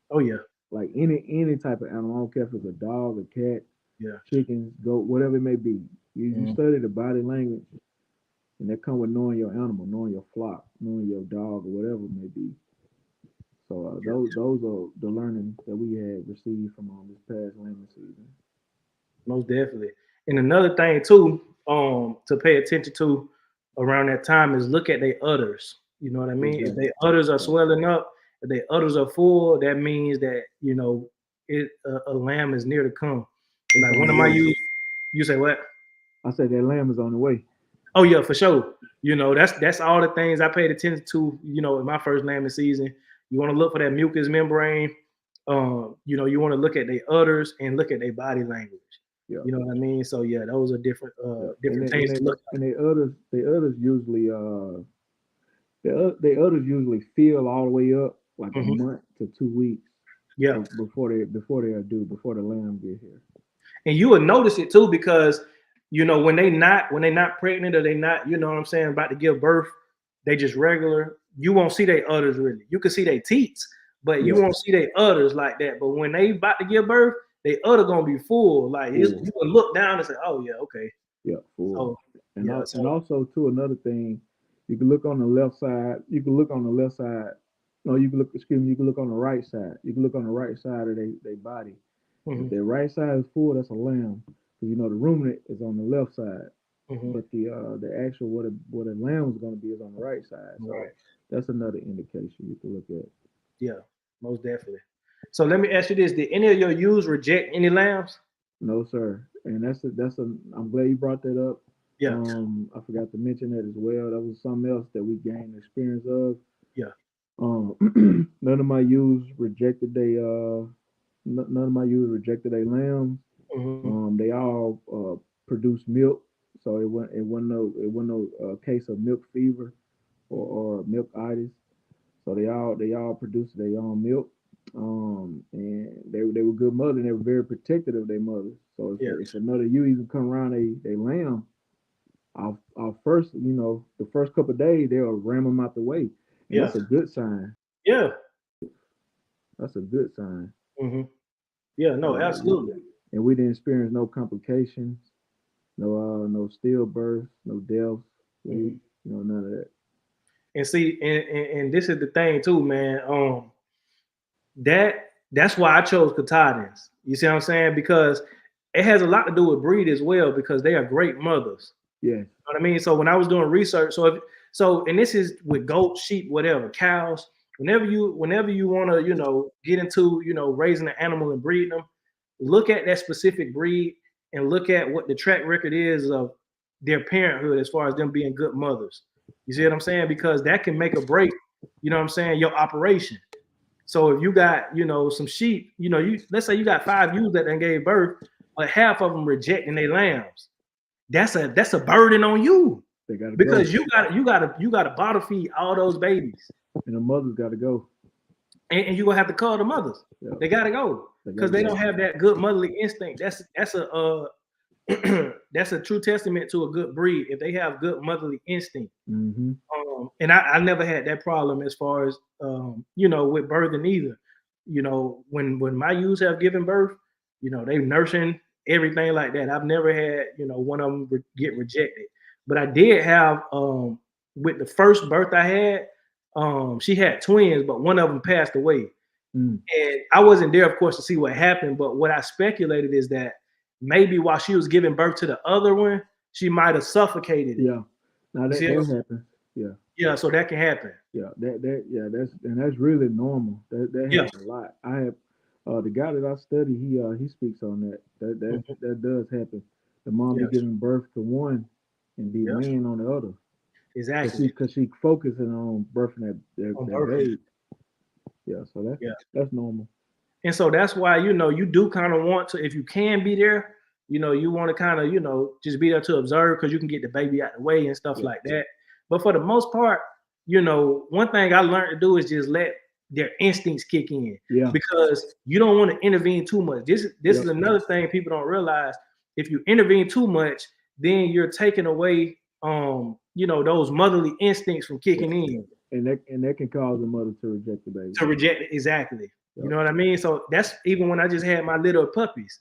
Oh yeah. Like any type of animal, I don't care if it's a dog, a cat, Yeah. chickens, goat, whatever it may be. You Mm. study the body language, and that come with knowing your animal, knowing your flock, knowing your dog or whatever it may be. So Yeah. those are the learning that we had received from this past lambing season. Most definitely. And another thing too, to pay attention to around that time is look at their udders. You know what I mean? If Exactly. their udders are Right. swelling up, if their udders are full, that means that a lamb is near to come. It's Like on one the of my way. ewes, you say what? I said that lamb is on the way. Oh yeah, for sure. That's all the things I paid attention to. In my first lambing season, you want to look for that mucous membrane. You want to look at their udders and look at their body language. Yeah. You know what I mean? So yeah, those are different Yeah. different things to look And they others usually they others usually feel all the way up like at. a month to 2 weeks Yeah, before they are due, before the lamb get here. and you will notice it too because when they not pregnant or they not what I'm saying about to give birth, they just regular. You won't see their udders really. You can see their teats, but you Yeah. won't see their udders like that. But when they about to give birth, they udder gonna be full. Like Full. you can look down and say, "Oh yeah, okay." Yeah, full. So And yeah, and so also too another thing, you can look on the left side. You can look on the left side. No, you can look. Excuse me. You can look on the right side. You can look on the right side of their body. If hmm their right side is full, that's a lamb. Because the ruminant is on the left side, hmm but the actual what a lamb is going to be is on the right side. So right, that's another indication you can look at. yeah, most definitely. So let me ask you this: did any of your ewes reject any lambs? No, sir. And that's a. I'm glad you brought that up. Yeah, I forgot to mention that as well. That was something else that we gained experience of. yeah. None of my ewes rejected none of my ewes rejected a lamb. hmm They all produced milk, so it wasn't no case of milk fever or milk itis. So they all produced their own milk. And they were good mothers, and they were very protective of their mothers. So Yeah, if another ewe even come around a lamb, our first, the first couple of days they'll ram them out the way, and yeah, that's a good sign. yeah. That's a good sign. hmm Yeah, no, Uh, absolutely. and we didn't experience no complications, no stillbirths, no deaths. hmm None of that. And see, and this is the thing too, man. That's why I chose Katahdins. You see what I'm saying? Because it has a lot to do with breed as well, because they are great mothers. Yes. You know what I mean? So when I was doing research, and this is with goats, sheep, whatever, cows. Whenever you want to, get into, raising an animal and breeding them, look at that specific breed and look at what the track record is of their parenthood as far as them being good mothers. You see what I'm saying? Because that can make or break, what I'm saying, your operation. So if you got, some sheep, let's say you got 5 ewes that then gave birth, but half of them rejecting their lambs. That's a burden on you They gotta go, because you gotta bottle feed all those babies, and the mothers gotta go. and you gonna have to call the mothers. Yeah, They gotta go they because gotta they go. don't have that good motherly instinct. That's a that's a true testament to a good breed if they have good motherly instinct. Mm-hmm. And I never had that problem as far as with birthing either. When my ewes have given birth, they nursing everything like that. I've never had one of them get rejected, but I did have with the first birth I had, she had twins, but one of them passed away. Mm. And I wasn't there, of course, to see what happened. But what I speculated is that maybe while she was giving birth to the other one, she might have suffocated it. Yeah. Now that happens. Yeah. Yeah, so that can happen. Yeah, that's really normal. That Yeah. happens a lot. I have the guy that I study, he speaks on that. That does happen. The mom Yes. be giving birth to one and be Yes. laying on the other. Exactly. Because she focusing on birthing that baby. Yeah, so that's normal. And so that's why, you know, you do kind of want to, if you can be there, you know, you want to kind of, you know, just be there to observe because you can get the baby out the way and stuff like that. But for the most part, you know, one thing I learned to do is just let their instincts kick in. Yeah. Because you don't want to intervene too much. This is another thing people don't realize. If you intervene too much, then you're taking away you know, those motherly instincts from kicking in. And that can cause the mother to reject the baby. To reject it, exactly. You know what I mean? So that's even when I just had my little puppies.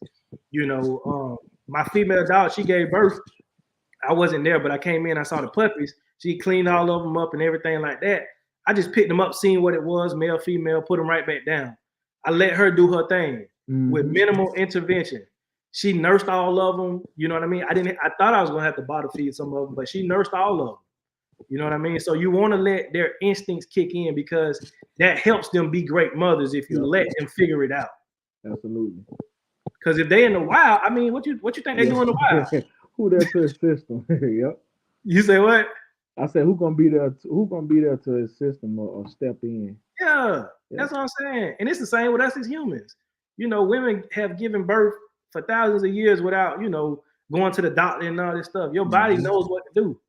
You know, my female dog, she gave birth. I wasn't there, but I came in, I saw the puppies. She cleaned all of them up and everything like that. I just picked them up, seen what it was, male, female, put them right back down. I let her do her thing with minimal intervention. She nursed all of them. You know what I mean? I thought I was gonna have to bottle feed some of them, but she nursed all of them. You know what I mean? So you want to let their instincts kick in because that helps them be great mothers if you let them figure it out. Absolutely. Because if they in the wild, I mean, what you think they do in the wild? Who there to assist them? Yep. You say what? I said, who gonna be there to assist them or step in? Yeah, that's what I'm saying. And it's the same with us as humans. You know, women have given birth for thousands of years without, you know, going to the doctor and all this stuff. Your body knows what to do.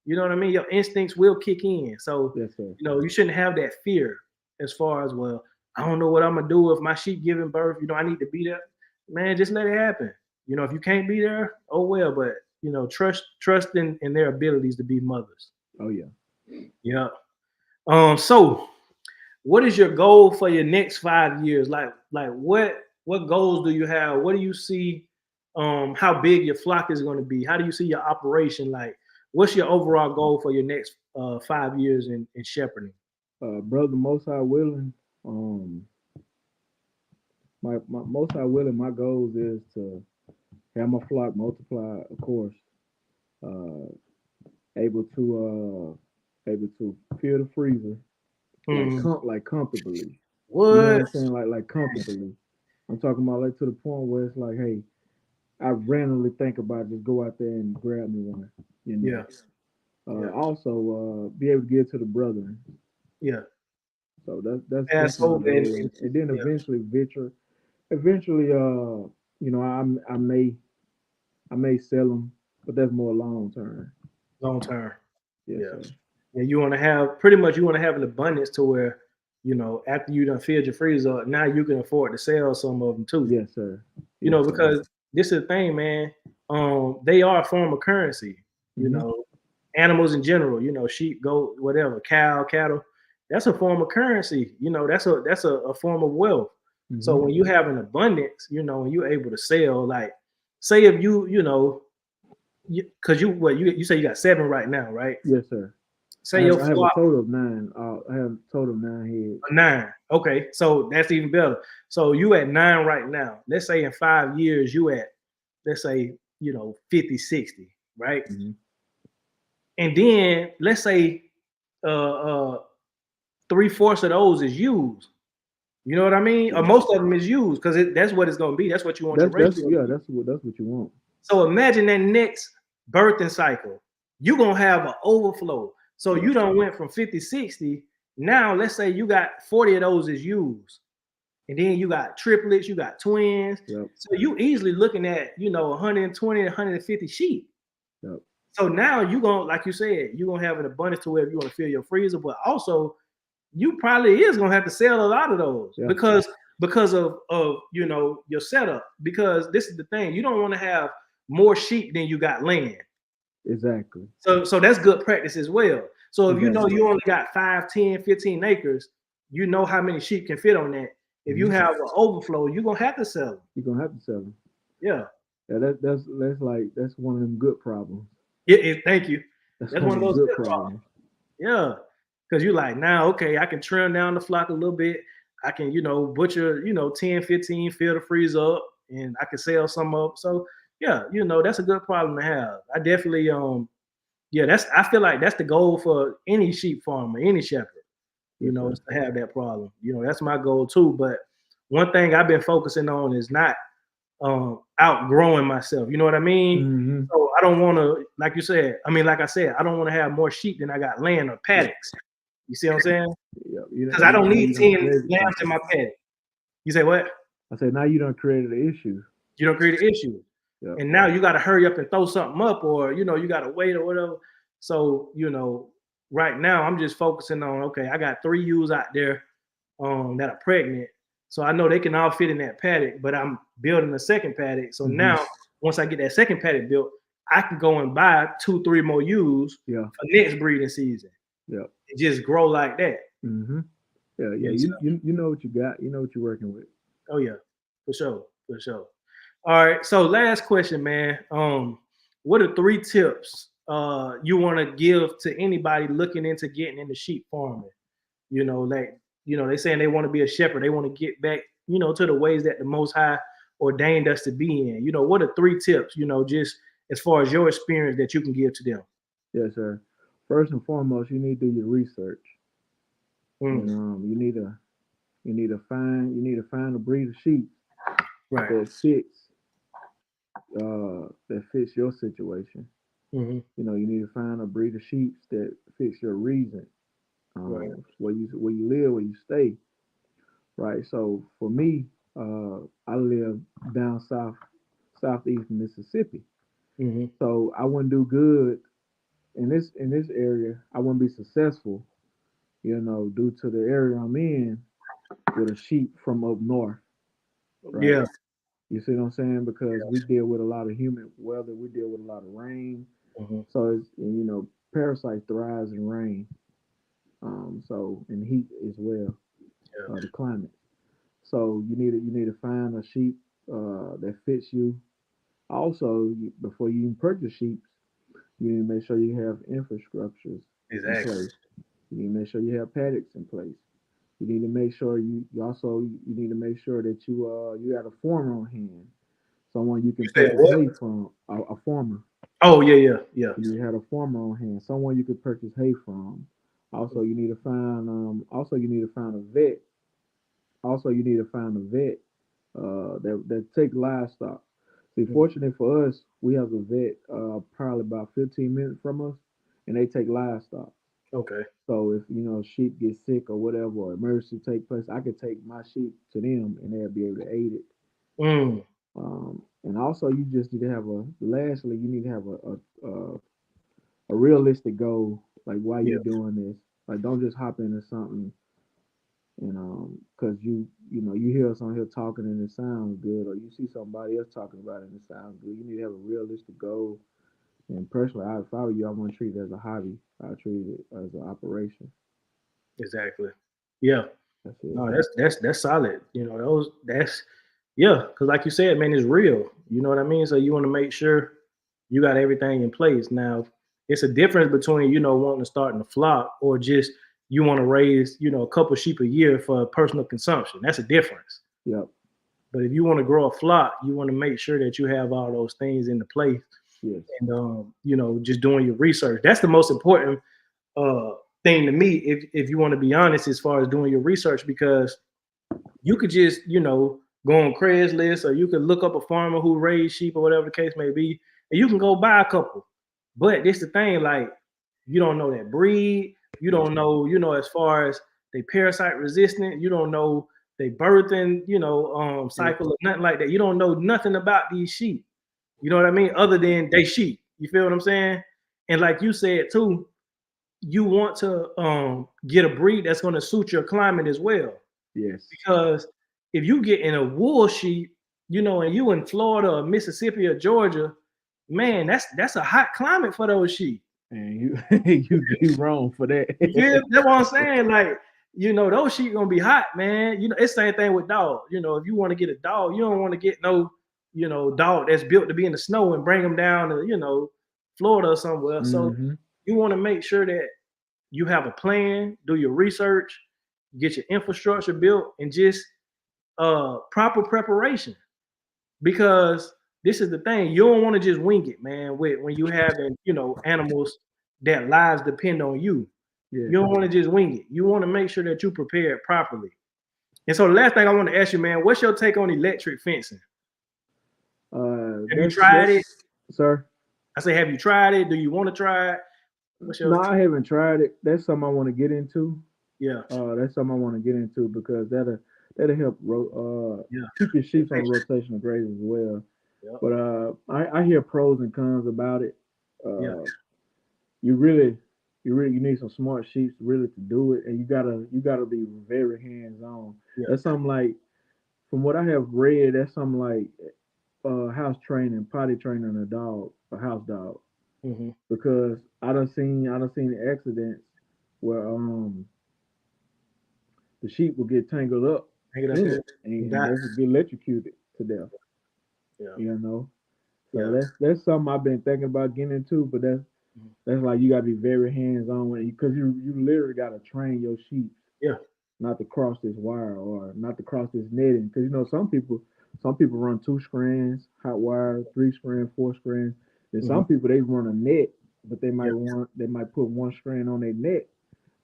You know what I mean? Your instincts will kick in. So, you know, you shouldn't have that fear as far as, well, I don't know what I'm going to do if my sheep giving birth. You know, I need to be there. Man, just let it happen. You know, if you can't be there, oh well. But, you know, trust in their abilities to be mothers. Oh, yeah. Yeah. So what is your goal for your next 5 years? Like what goals do you have? What do you see? How big your flock is going to be? How do you see your operation? Like, what's your overall goal for your next 5 years in shepherding? Brother, most high willing, my most high willing, my goals is to have my flock multiply, of course, able to fill the freezer like comfortably. What? You know what I'm saying? Like comfortably. I'm talking about like to the point where it's like, hey, I randomly think about just go out there and grab me one. You know? Yeah. Also, be able to give to the brethren. Yeah. So that's so and then eventually, you know, I may sell them, but that's more long term. Long term. Yes, yeah. Sir. Yeah. You want to have an abundance to where, you know, after you done filled your freezer, now you can afford to sell some of them too. Yes, sir. You know, because this is the thing, man. They are a form of currency. You know, animals in general. You know, sheep, goat, whatever, cow, cattle. That's a form of currency. You know, that's a form of wealth. So when you have an abundance, you know, and you're able to sell, like, say if you know, because you say you got 7 right now, right? Yes, sir. Say I have a total of 9. I have a total of 9 heads. 9. Okay, so that's even better. So you at 9 right now. Let's say in 5 years you at, let's say, you know, 50, 60, right? And then let's say 3/4 of those is used. You know what I mean? Or most of them is used because that's what it's going to be. That's what you want your ratio. That's what you want. So imagine that next birthing cycle, you're going to have an overflow. So you done went from 50, 60. Now let's say you got 40 of those is used. And then you got triplets, you got twins. Yep. So you easily looking at, you know, 120, 150 sheep. Yep. So now you're going to, like you said, you're going to have an abundance to where you want to fill your freezer, but also you probably is going to have to sell a lot of those because of you know, your setup. Because this is the thing, you don't want to have more sheep than you got land. Exactly. So that's good practice as well. So if you know you only got 5, 10, 15 acres, you know how many sheep can fit on that. If you have an overflow, you're gonna have to sell them. You're gonna have to sell them. Yeah. Yeah, that's one of them good problems. Yeah, thank you. That's one of those good problems. Yeah. Because you're like, now, okay, I can trim down the flock a little bit. I can, butcher, 10, 15, fill the freezer up, and I can sell some up. So yeah, that's a good problem to have. I definitely yeah, I feel like that's the goal for any sheep farmer, any shepherd, Yes, sir. is to have that problem. That's my goal too. But one thing I've been focusing on is not outgrowing myself. You know what I mean? Mm-hmm. So I don't want to, like you said, like I said, I don't want to have more sheep than I got land or paddocks. You see what I'm saying? Yeah, Because I don't now need you done 10 created lambs in something. my paddock. You say what? I said now you done created an issue. You don't create an issue. Yeah. And now you got to hurry up and throw something up, or you got to wait or whatever. So right now I'm just focusing on, okay, I got 3 ewes out there that are pregnant, so I know they can all fit in that paddock. But I'm building a second paddock, so now once I get that second paddock built, I can go and buy 2, 3 more ewes Yeah. for next breeding season. Yeah. It just grow like that. Mm-hmm. Yeah. And You know what you got. You know what you're working with. oh yeah, for sure, for sure. All right. So last question, man. What are 3 tips you want to give to anybody looking into getting into sheep farming? They saying they want to be a shepherd. They want to get back, to the ways that the Most High ordained us to be in. What are 3 tips, just as far as your experience that you can give to them? Yes, sir. First and foremost, you need to do your research. Mm. And you need to find a breed of sheep Right. that fits your situation. Mm-hmm. You need to find a breed of sheep that fits your region, Right. where you live, where you stay. Right. So for me, I live down southeast Mississippi. Mm-hmm. So I wouldn't do good in this area. I wouldn't be successful, due to the area I'm in with a sheep from up north. Right. Yeah. You see what I'm saying? Because we deal with a lot of humid weather. We deal with a lot of rain. Mm-hmm. So parasite thrives in rain. So in heat as well, Yeah. the climate. So you need to find a sheep that fits you. Also, before you even purchase sheep, you need to make sure you have infrastructures in Exactly. place. You need to make sure you have paddocks in place. You need to make sure you need to make sure that you got a farmer on hand, someone you You can said purchase what? hay from, a farmer. Oh yeah. You had a farmer on hand, someone you could purchase hay from. Also you need to find a vet. Also you need to find a vet that take livestock. See, fortunately for us, we have a vet probably about 15 minutes from us, and they take livestock. Okay. So if sheep get sick or whatever, or emergency take place, I could take my sheep to them, and they'll be able to aid it. Mm. And also, you just need to have lastly, you need to have a realistic goal, like why Yeah. you doing this. Like, don't just hop into something, because you hear us on here talking and it sounds good, or you see somebody else talking about it and it sounds good. You need to have a realistic goal. And personally, if I were you, I wouldn't treat it as a hobby. I treat it as an operation. Exactly. Yeah. That's it. No, that's solid. That's yeah, because like you said, man, it's real. You know what I mean? So you want to make sure you got everything in place. Now, it's a difference between, wanting to start in the flock or just you want to raise, a couple sheep a year for personal consumption. That's a difference. Yep. But if you want to grow a flock, you want to make sure that you have all those things in the place Yes. and just doing your research. That's the most important uh thing to me, if you want to be honest, as far as doing your research, because you could just go on Craigslist, or you could look up a farmer who raised sheep or whatever the case may be, and you can go buy a couple. But this the thing, like, you don't know that breed, you don't know, as far as they parasite resistant, you don't know they birthing, cycle or nothing like that. You don't know nothing about these sheep. You know what I mean? Other than they sheep. You feel what I'm saying? And like you said too, you want to get a breed that's going to suit your climate as well. Yes. Because if you get in a wool sheep, and you in Florida or Mississippi or Georgia, man, that's a hot climate for those sheep. And you wrong for that. You feel? That's what I'm saying. Like, those sheep gonna be hot, man. It's the same thing with dogs. If you want to get a dog, you don't want to get no, dog that's built to be in the snow and bring them down to, Florida or somewhere. So Mm-hmm. you want to make sure that you have a plan, do your research, get your infrastructure built, and just proper preparation. Because this is the thing, you don't want to just wing it, man. When you having, animals that lives depend on you. Yeah. You don't want to just wing it. You want to make sure that you prepared properly. And so the last thing I want to ask you, man, what's your take on electric fencing? Have you tried it? Sir? I say, have you tried it? Do you want to try it? No, I haven't tried it. That's something I want to get into. Yeah. That's something I want to get into because that'll help keep your sheep on rotational grazing as well. Yep. But I hear pros and cons about it. You need some smart sheep really to do it, and you gotta be very hands on. Yeah. That's something like, from what I have read, that's something like house training, potty training a house dog. Mm-hmm. Because I done seen accidents where the sheep will get tangled up and they will get electrocuted to death. Yeah. So that's something I've been thinking about getting into, but that's like you gotta be very hands on with it because you literally gotta train your sheep. Yeah. Not to cross this wire or not to cross this netting, because some people run 2 strands hot wire, 3 strand, 4 strands. Then some people they run a net, but they might put 1 strand on their net.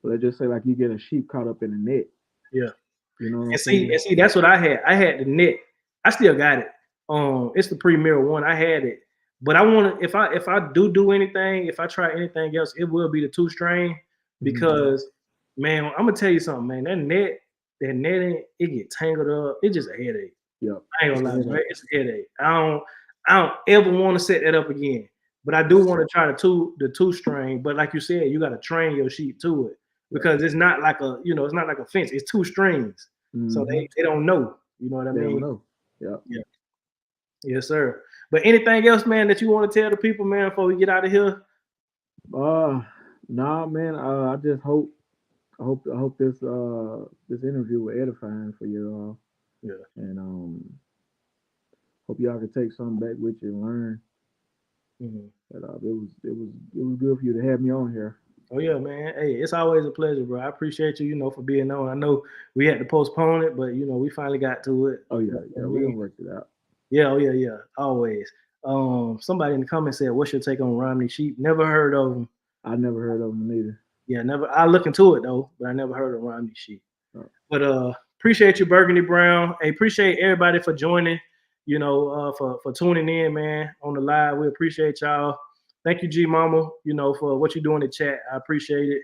So they just say like you get a sheep caught up in a net. Yeah. You know what I'm saying? And see, that's what I had. I had the net. I still got it. It's the Premier one. I had it, but I want to. If I do anything, if I try anything else, it will be the 2 strain because. Man, I'm gonna tell you something, man. That netting, it get tangled up. It's just a headache. Yeah, I ain't gonna lie, bro. It's a headache. I don't ever want to set that up again. But I do want to try the 2 strain. But like you said, you got to train your sheep to it because it's not like it's not like a fence. It's 2 strings, so they don't know. You know what I mean? They don't know. Yeah. Yes, sir. But anything else, man, that you want to tell the people, man, before we get out of here? Nah, man. I just hope. I hope this interview was edifying for you all. Yeah. And hope y'all can take something back with you and learn. Mm-hmm. But it was good for you to have me on here. Oh yeah, man. Hey, it's always a pleasure, bro. I appreciate you, for being on. I know we had to postpone it, but we finally got to it. Oh yeah, we're gonna work it out. Yeah, oh yeah, always. Somebody in the comments said, "What's your take on Romney sheep?" Never heard of them. I never heard of them either. Yeah, never. I look into it though, but I never heard of Romney sheep. Oh. But appreciate you, Burgundy Brown. Hey, appreciate everybody for joining. For tuning in, man, on the live. We appreciate y'all. Thank you, G Mama. For what you do in the chat. I appreciate it.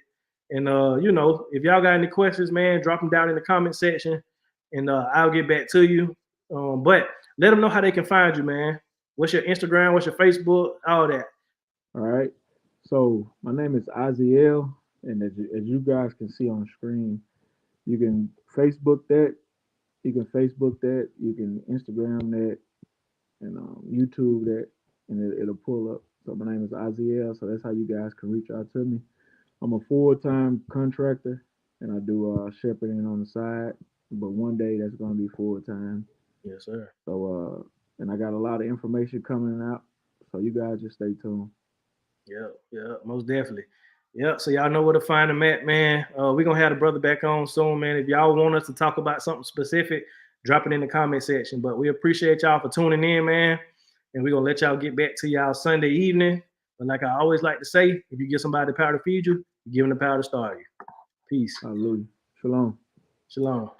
And if y'all got any questions, man, drop them down in the comment section, and I'll get back to you. But let them know how they can find you, man. What's your Instagram? What's your Facebook? All that. All right. So my name is Aziel. And as you guys can see on the screen, you can Facebook that, you can Instagram that, and YouTube that, and it'll pull up. So my name is Aziel, so that's how you guys can reach out to me. I'm a full-time contractor, and I do shepherding on the side, but one day that's going to be full-time. Yes, sir. So, and I got a lot of information coming out, so you guys just stay tuned. Yeah, most definitely. Yeah, so y'all know where to find him at, man. We're going to have the brother back on soon, man. If y'all want us to talk about something specific, drop it in the comment section. But we appreciate y'all for tuning in, man. And we're going to let y'all get back to y'all Sunday evening. But like I always like to say, if you give somebody the power to feed you, you give them the power to start you. Peace. Hallelujah. Shalom. Shalom.